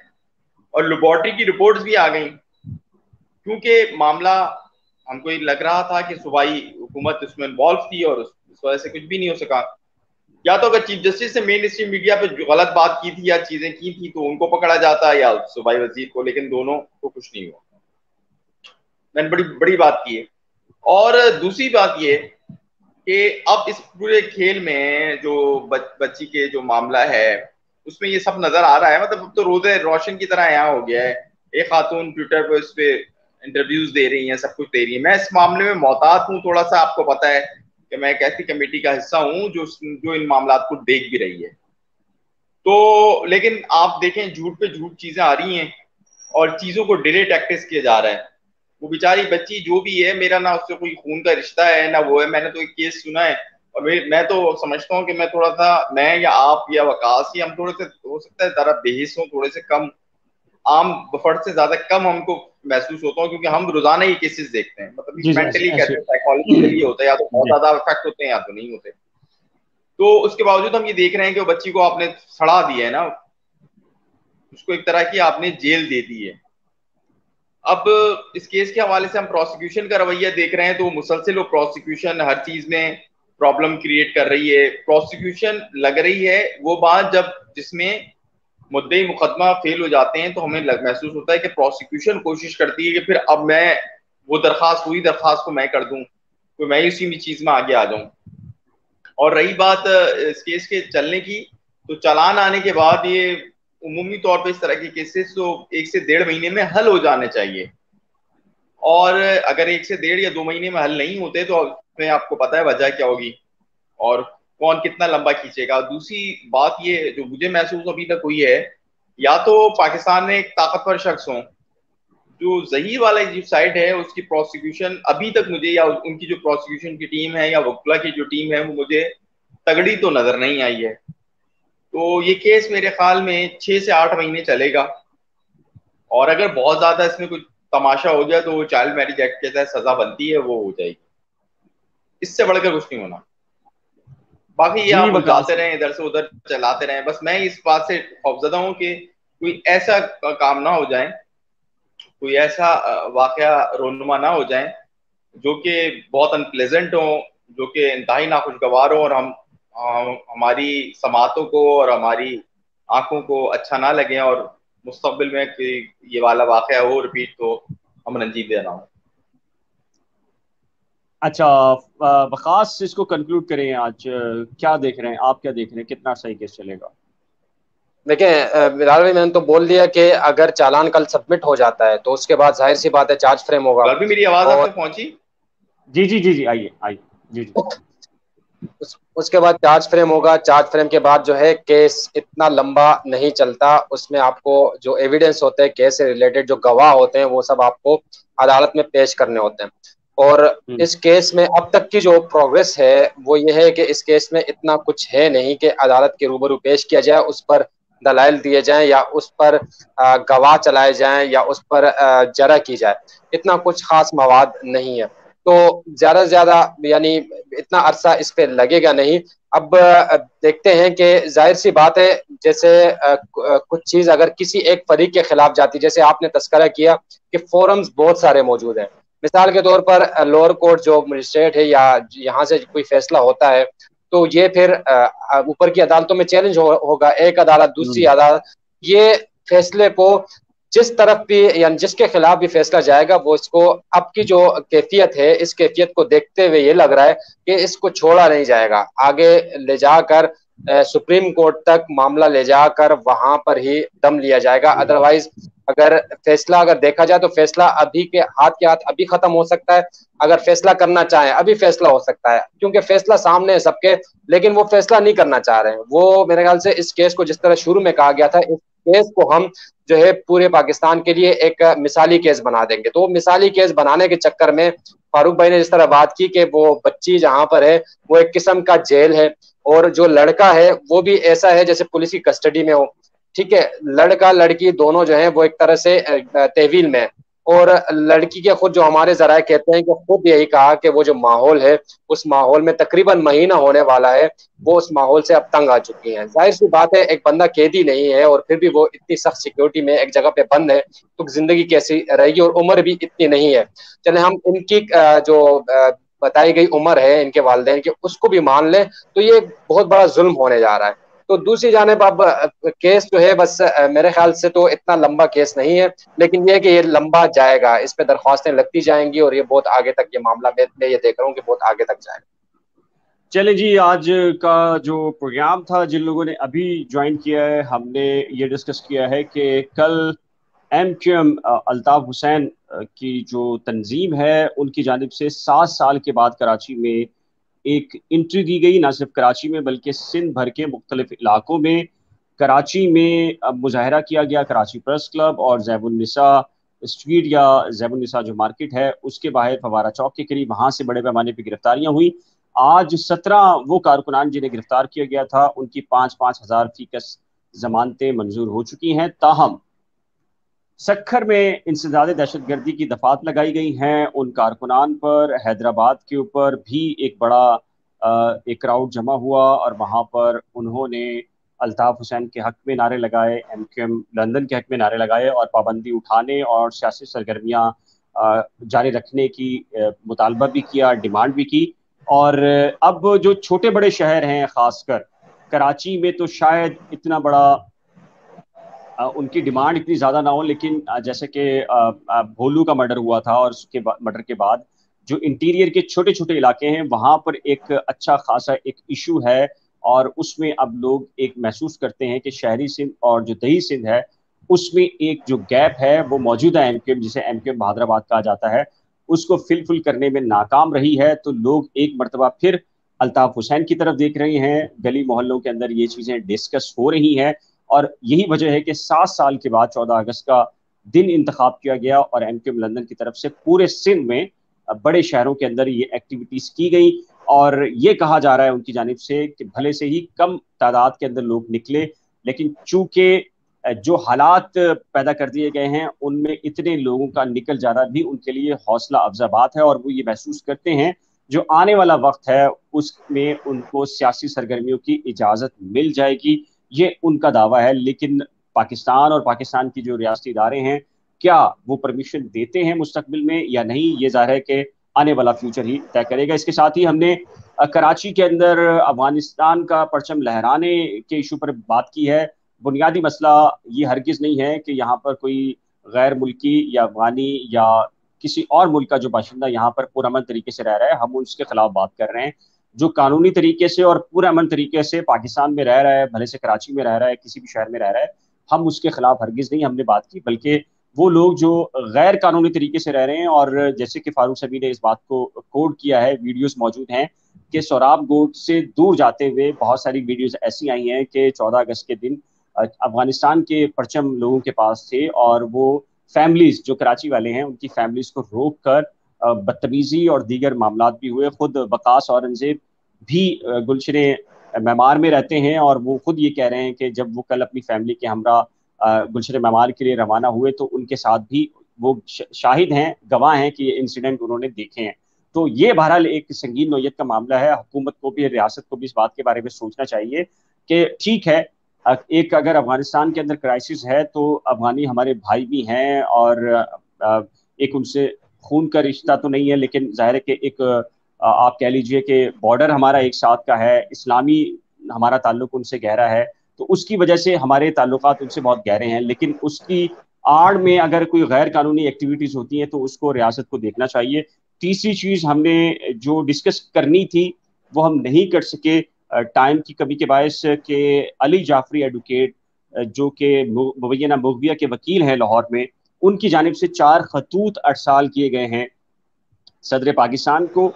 और लेबोरेटरी की रिपोर्ट्स भी आ गई, क्योंकि मामला हमको ये लग रहा था कि सूबाई हुकूमत उसमें इन्वॉल्व थी, और उस वजह से कुछ भी नहीं हो सका। या तो अगर चीफ जस्टिस से मेन स्ट्रीम मीडिया पे गलत बात की थी या चीजें की थी तो उनको पकड़ा जाता, या सूबाई वजीर को, लेकिन दोनों को कुछ नहीं हुआ। मैंने बड़ी बड़ी बात की है। और दूसरी बात ये कि अब इस पूरे खेल में जो बच्ची के जो मामला है उसमें ये सब नजर आ रहा है, मतलब अब तो रोजे रोशन की तरह यहाँ हो गया है। एक खातून ट्विटर पर उस पर इंटरव्यूज दे रही हैं, सब कुछ दे रही है। मैं इस मामले में मोहतात हूँ थोड़ा सा, आपको पता है कि मैं एक ऐसी कमेटी का हिस्सा हूँ जो इन मामला को देख भी रही है। तो लेकिन आप देखें, झूठ पे झूठ चीजें आ रही हैं और चीजों को डिले टैक्टिस किया जा रहा है। वो बेचारी बच्ची जो भी है, मेरा ना उससे कोई खून का रिश्ता है ना वो है, मैंने तो एक केस सुना है, और मैं तो समझता हूँ कि मैं थोड़ा सा, मैं या आप या वकास ही, हम थोड़े से हो सकता है जरा बेहिस हों, थोड़े से कम, आम बफर से ज्यादा कम हमको महसूस होता हूँ, क्योंकि हम रोजाना ही केसेस देखते हैं। मतलब मेंटली कहते हैं, साइकोलॉजिकली होता है, या तो बहुत ज्यादा इफेक्ट होते हैं या तो नहीं होते। तो उसके बावजूद हम ये देख रहे हैं कि वो बच्ची को आपने सड़ा दिया है ना, उसको एक तरह की आपने जेल दे दी है। अब इस केस के हवाले से हम प्रोसिक्यूशन का रवैया देख रहे हैं, तो मुसलसिल प्रोसिक्यूशन हर चीज में प्रॉब्लम क्रिएट कर रही है। प्रोसिक्यूशन लग रही है वो बात जब जिसमें मुद्दे मुकदमा फेल हो जाते हैं, तो हमें महसूस होता है कि प्रोसिक्यूशन कोशिश करती है कि फिर अब मैं वो दरखास्त, पूरी दरखास्त को मैं कर दूं, तो मैं इसी में चीज में आगे आ जाऊं। और रही बात इस केस के चलने की, तो चालान आने के बाद ये उमूमी तौर पे इस तरह के केसेस तो 1 से 1.5 महीने में हल हो जाने चाहिए, और अगर 1 से 1.5 या 2 महीने में हल नहीं होते तो उसमें आपको पता है वजह क्या होगी और कौन कितना लंबा खींचेगा। दूसरी बात ये जो मुझे महसूस अभी तक हुई है, या तो पाकिस्तान में एक ताकतवर शख्स हो, जो जहीर वाला जो साइड है उसकी प्रोसिक्यूशन अभी तक मुझे, या उनकी जो प्रोसिक्यूशन की टीम है या वकला की जो टीम है, वो मुझे तगड़ी तो नजर नहीं आई है। तो ये केस मेरे ख्याल में 6 से 8 महीने चलेगा, और अगर बहुत ज्यादा इसमें कुछ तमाशा हो गया तो चाइल्ड मैरिज एक्ट के तहत सजा बनती है, वो हो जाएगी। इससे बढ़कर कुछ नहीं होना। बाकी ये जी आप वकास, उलझाते रहें, इधर से उधर चलाते रहें, बस मैं इस बात से खौफजदा हूँ कि कोई ऐसा काम ना हो जाए, कोई ऐसा वाकया रोनुमा ना हो जाए जो कि बहुत अनप्लेजेंट हो, जो कि इंतहाई नाखुशगवार हो, और हमारी समातों को और हमारी आंखों को अच्छा ना लगे, और मुस्तकबिल में कि ये वाला वाकया हो रिपीट, तो हम रंजीदे ना हो। अच्छा वकास, इसको कंक्लूड करें आज। क्या देख रहे हैं आप, क्या देख रहे हैं, कितना सही केस चलेगा? देखिए बिलाल भाई, मैंने तो बोल दिया कि अगर चालान कल सबमिट हो जाता है तो उसके बाद जाहिर सी बात है चार्ज फ्रेम होगा। अगर भी मेरी आवाज आप और तक पहुंची? जी जी जी जी, आइए आइए। जी जी। उसके बाद चार्ज फ्रेम होगा। चार्ज फ्रेम के बाद जो है केस इतना लंबा नहीं चलता, उसमें आपको जो एविडेंस होते हैं केस से रिलेटेड, जो गवाह होते हैं, वो सब आपको अदालत में पेश करने होते हैं। और हम्म। इस केस में अब तक की जो प्रोग्रेस है वो ये है कि इस केस में इतना कुछ है नहीं कि अदालत के रूबरू पेश किया जाए, उस पर दलाइल दिए जाएं या उस पर गवाह चलाए जाएं या उस पर जरा की जाए। इतना कुछ खास मवाद नहीं है, तो ज्यादा से ज्यादा यानी इतना अरसा इस पे लगेगा नहीं। अब देखते हैं कि जाहिर सी बात है, जैसे कुछ चीज अगर किसी एक फरीक के खिलाफ जाती, जैसे आपने तस्करा किया कि फोरम्स बहुत सारे मौजूद हैं। मिसाल के तौर पर लोअर कोर्ट जो मजिस्ट्रेट है या यहाँ से कोई फैसला होता है तो ये फिर ऊपर की अदालतों में चैलेंज होगा, एक अदालत दूसरी हम्म। अदालत। ये फैसले को जिस तरफ भी यानी जिसके खिलाफ भी फैसला जाएगा वो इसको, अब की जो कैफियत है इस कैफियत को देखते हुए ये लग रहा है कि इसको छोड़ा नहीं जाएगा, आगे ले जाकर सुप्रीम कोर्ट तक मामला ले जाकर वहां पर ही दम लिया जाएगा। अदरवाइज अगर फैसला अगर देखा जाए तो फैसला अभी के हाथ अभी खत्म हो सकता है। अगर फैसला करना चाहे अभी फैसला हो सकता है, क्योंकि फैसला सामने है सबके, लेकिन वो फैसला नहीं करना चाह रहे हैं। वो मेरे ख्याल से इस केस को जिस तरह शुरू में कहा गया था, इस केस को हम जो है पूरे पाकिस्तान के लिए एक मिसाली केस बना देंगे। तो मिसाली केस बनाने के चक्कर में फारूक भाई ने जिस तरह बात की कि वो बच्ची जहां पर है वो एक किस्म का जेल है, और जो लड़का है वो भी ऐसा है जैसे पुलिस की कस्टडी में हो। ठीक है, लड़का लड़की दोनों जो है वो एक तरह से तहवील में है। और लड़की के खुद जो हमारे जराए कहते हैं कि खुद यही कहा कि वो जो माहौल है उस माहौल में तकरीबन महीना होने वाला है, वो उस माहौल से अब तंग आ चुकी हैं। जाहिर सी बात है एक बंदा कैदी नहीं है और फिर भी वो इतनी सख्त सिक्योरिटी में एक जगह पे बंद है, तो जिंदगी कैसी रहेगी, और उम्र भी इतनी नहीं है। चले हम इनकी जो बताई गई उम्र है इनके वालिदैन की उसको भी मान लें तो ये बहुत बड़ा जुल्म होने जा रहा है। तो दूसरी जानिब अब केस जो है बस मेरे ख्याल से तो इतना लंबा केस नहीं है, लेकिन ये कि ये लंबा जाएगा, इस पे दरख्वास्तें लगती जाएंगी और ये बहुत आगे तक ये मामला मैं ये देख रहा हूँ कि बहुत आगे तक जाएगा। चले जी, आज का जो प्रोग्राम था, जिन लोगों ने अभी ज्वाइन किया है, हमने ये डिस्कस किया है कि कल MQM अल्ताफ हुसैन की जो तंजीम है उनकी जानिब से 7 साल के बाद कराची में एक एंट्री दी गई। ना सिर्फ कराची में बल्कि सिंध भर के मुख्तलिफ इलाकों में। कराची में मुजाहरा किया गया, कराची प्रेस क्लब और ज़ैबुन्निसा स्ट्रीट या ज़ैबुन्निसा जो मार्केट है उसके बाहर फवारा चौक के करीब, वहां से बड़े पैमाने पर गिरफ्तारियां हुई। आज 17 वो कारकुनान जिन्हें गिरफ्तार किया गया था उनकी 5-5 हज़ार फीकस जमानतें मंजूर हो चुकी हैं। ताहम सखर में इंसदाद दहशतगर्दी की दफात लगाई गई हैं उन कारकुनान पर। हैदराबाद के ऊपर भी एक बड़ा एक क्राउड जमा हुआ और वहां पर उन्होंने अल्ताफ हुसैन के हक में नारे लगाए, MQM लंदन के हक में नारे लगाए और पाबंदी उठाने और सियासी सरगर्मियां जारी रखने की मुतालबा भी किया, डिमांड भी की। और अब जो छोटे बड़े शहर हैं, खासकर कराची में तो शायद इतना बड़ा उनकी डिमांड इतनी ज़्यादा ना हो, लेकिन जैसे कि भोलू का मर्डर हुआ था और उसके मर्डर के बाद जो इंटीरियर के छोटे छोटे इलाके हैं वहां पर एक अच्छा खासा एक इशू है। और उसमें अब लोग एक महसूस करते हैं कि शहरी सिंध और जो दही सिंध है उसमें एक जो गैप है वो मौजूदा MQM, जिसे MQM बहादराबाद कहा जाता है, उसको फिल करने में नाकाम रही है। तो लोग एक मरतबा फिर अल्ताफ हुसैन की तरफ देख रहे हैं, गली मोहल्लों के अंदर ये चीज़ें डिस्कस हो रही हैं। और यही वजह है कि 7 साल के बाद 14 अगस्त का दिन इंतखाब किया गया और MQM लंदन की तरफ से पूरे सिंध में बड़े शहरों के अंदर ये एक्टिविटीज की गई। और ये कहा जा रहा है उनकी जानिब से कि भले से ही कम तादाद के अंदर लोग निकले, लेकिन चूंकि जो हालात पैदा कर दिए गए हैं उनमें इतने लोगों का निकल जाना भी उनके लिए हौसला अफजा बात है, और वो ये महसूस करते हैं जो आने वाला वक्त है उसमें उनको सियासी सरगर्मियों की इजाज़त मिल जाएगी। ये उनका दावा है, लेकिन पाकिस्तान और पाकिस्तान की जो रियासती इदारे हैं, क्या वो परमिशन देते हैं मुस्तकबिल में या नहीं, ये ज़ाहिर है कि आने वाला फ्यूचर ही तय करेगा। इसके साथ ही हमने कराची के अंदर अफगानिस्तान का परचम लहराने के इशू पर बात की है। बुनियादी मसला ये हरगिज़ नहीं है कि यहाँ पर कोई गैर मुल्की या अफगानी या किसी और मुल्क का जो बाशिंदा यहाँ पर पुरअमन तरीके से रह रहा है, हम उसके खिलाफ बात कर रहे हैं। जो कानूनी तरीके से और पुरअमन तरीके से पाकिस्तान में रह रहा है, भले से कराची में रह रहा है, किसी भी शहर में रह रहा है, हम उसके खिलाफ हरगिज़ नहीं हमने बात की, बल्कि वो लोग जो गैर कानूनी तरीके से रह रहे हैं, और जैसे कि फारूक सभी ने इस बात को कोड किया है, वीडियोस मौजूद हैं कि सोराब गोट से दूर जाते हुए बहुत सारी वीडियोस ऐसी आई हैं कि 14 अगस्त के दिन अफगानिस्तान के परचम लोगों के पास थे, और वो फैमिलीज जो कराची वाले हैं उनकी फैमिलीज को रोक कर बदतमीजी और दीगर मामला भी हुए। खुद वकास औरंगजेब भी गुलशन मेमार में रहते हैं, और वो खुद ये कह रहे हैं कि जब वो कल अपनी फैमिली के हमरा गुलशन मेमार के लिए रवाना हुए तो उनके साथ भी वो शाहिद हैं, गवाह हैं कि ये इंसिडेंट उन्होंने देखे हैं। तो ये बहरहाल एक संगीन नौयत का मामला है। हुकूमत को भी, रियासत को भी इस बात के बारे में सोचना चाहिए कि ठीक है, एक अगर अफगानिस्तान के अंदर क्राइसिस है तो अफगानी हमारे भाई भी हैं, और एक उनसे खून का रिश्ता तो नहीं है, लेकिन जाहिर है कि एक आप कह लीजिए कि बॉर्डर हमारा एक साथ का है, इस्लामी हमारा ताल्लुक उनसे गहरा है, तो उसकी वजह से हमारे ताल्लुकात उनसे बहुत गहरे हैं। लेकिन उसकी आड़ में अगर कोई गैर कानूनी एक्टिविटीज होती हैं तो उसको रियासत को देखना चाहिए। तीसरी चीज हमने जो डिस्कस करनी थी वो हम नहीं कर सके टाइम की कमी के बायस, के अली जाफरी एडवोकेट जो कि मुबैना मुगविया के वकील हैं लाहौर में, उनकी जानिब से 4 खतूत अरसाल किए गए हैं सदर पाकिस्तान को,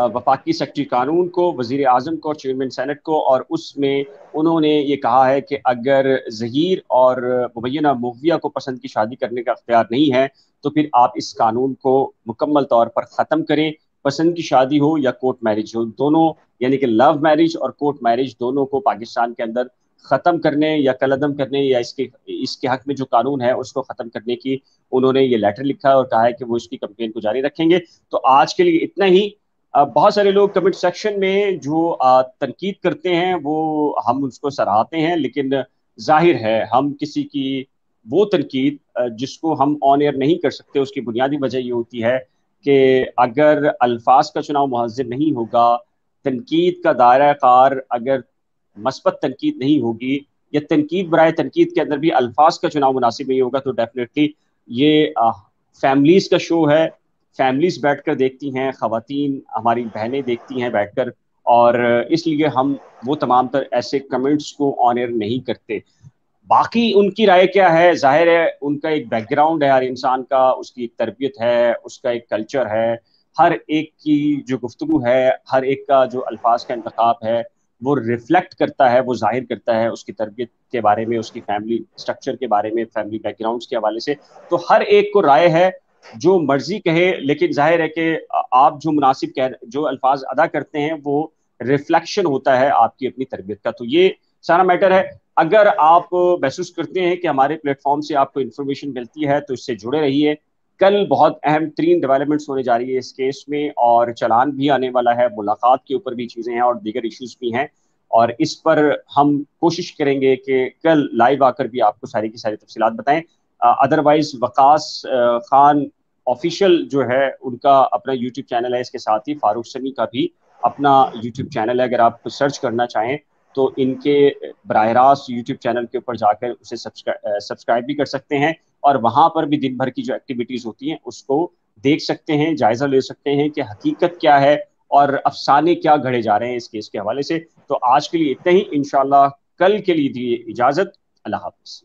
वफाकी सेक्रेटरी कानून को, वजीर आजम को, चेयरमैन सेनेट को, और उसमें उन्होंने ये कहा है कि अगर ज़हीर और मुबैना मुगविया को पसंद की शादी करने का अख्तियार नहीं है तो फिर आप इस कानून को मुकम्मल तौर पर ख़त्म करें। पसंद की शादी हो या कोर्ट मैरिज हो, दोनों यानी कि लव मैरिज और कोर्ट मैरिज दोनों को पाकिस्तान के अंदर ख़त्म करने या कलअदम करने या इसके हक में जो कानून है उसको ख़त्म करने की उन्होंने ये लेटर लिखा है और कहा है कि वो इसकी कंपेन को जारी रखेंगे। तो आज के लिए इतना ही। बहुत सारे लोग कमेंट सेक्शन में जो तनकीद करते हैं वो हम उसको सराहते हैं, लेकिन जाहिर है हम किसी की वो तनकीद जिसको हम ऑन एयर नहीं कर सकते, उसकी बुनियादी वजह ये होती है कि अगर अल्फाज का चुनाव मुहज़्ज़ब नहीं होगा, तनकीद का दायरा कार अगर मस्बत तनकीद नहीं होगी, या तनकीद बराए तनकीद के अंदर भी अल्फाज का चुनाव मुनासिब नहीं होगा, तो डेफिनेटली ये फैमिलीज का शो है। फैमिलीज बैठकर देखती हैं, ख़वातीन हमारी बहनें देखती हैं बैठकर, और इसलिए हम वो तमाम तर ऐसे कमेंट्स को ऑन एयर नहीं करते। बाकी उनकी राय क्या है, जाहिर है उनका एक बैकग्राउंड है हर इंसान का, उसकी एक तरबियत है, उसका एक कल्चर है, हर एक की जो गुफ्तगू है, हर एक का जो अल्फाज का इंतखाब है वो रिफ्लेक्ट करता है, वो जाहिर करता है उसकी तरबियत के बारे में, उसकी फैमिली स्ट्रक्चर के बारे में, फैमिली बैकग्राउंड्स के हवाले से। तो हर एक को राय है, जो मर्जी कहे, लेकिन जाहिर है कि आप जो मुनासिब कह जो अल्फाज अदा करते हैं वो रिफ्लेक्शन होता है आपकी अपनी तरबियत का। तो ये सारा मैटर है। अगर आप महसूस करते हैं कि हमारे प्लेटफॉर्म से आपको इन्फॉर्मेशन मिलती है तो इससे जुड़े रहिए। कल बहुत अहम तरीन डेवलपमेंट्स होने जा रही है इस केस में, और चलान भी आने वाला है, मुलाकात के ऊपर भी चीज़ें हैं और दीगर इश्यूज भी हैं, और इस पर हम कोशिश करेंगे कि कल लाइव आकर भी आपको सारी की सारी तफसीलात बताएं। अदरवाइज वकास खान ऑफिशियल जो है उनका अपना यूट्यूब चैनल है, इसके साथ ही फारूक समी का भी अपना यूट्यूब चैनल है। अगर आप सर्च करना चाहें तो इनके बराह रास्त यूट्यूब चैनल के ऊपर जाकर उसे सब्सक्राइब भी कर सकते हैं, और वहाँ पर भी दिन भर की जो एक्टिविटीज़ होती हैं उसको देख सकते हैं, जायज़ा ले सकते हैं कि हकीकत क्या है और अफसाने क्या घड़े जा रहे हैं इस केस के हवाले से। तो आज के लिए इतना ही, इंशाल्लाह कल के लिए दी इजाज़त। अल्लाह हाफ़िज़।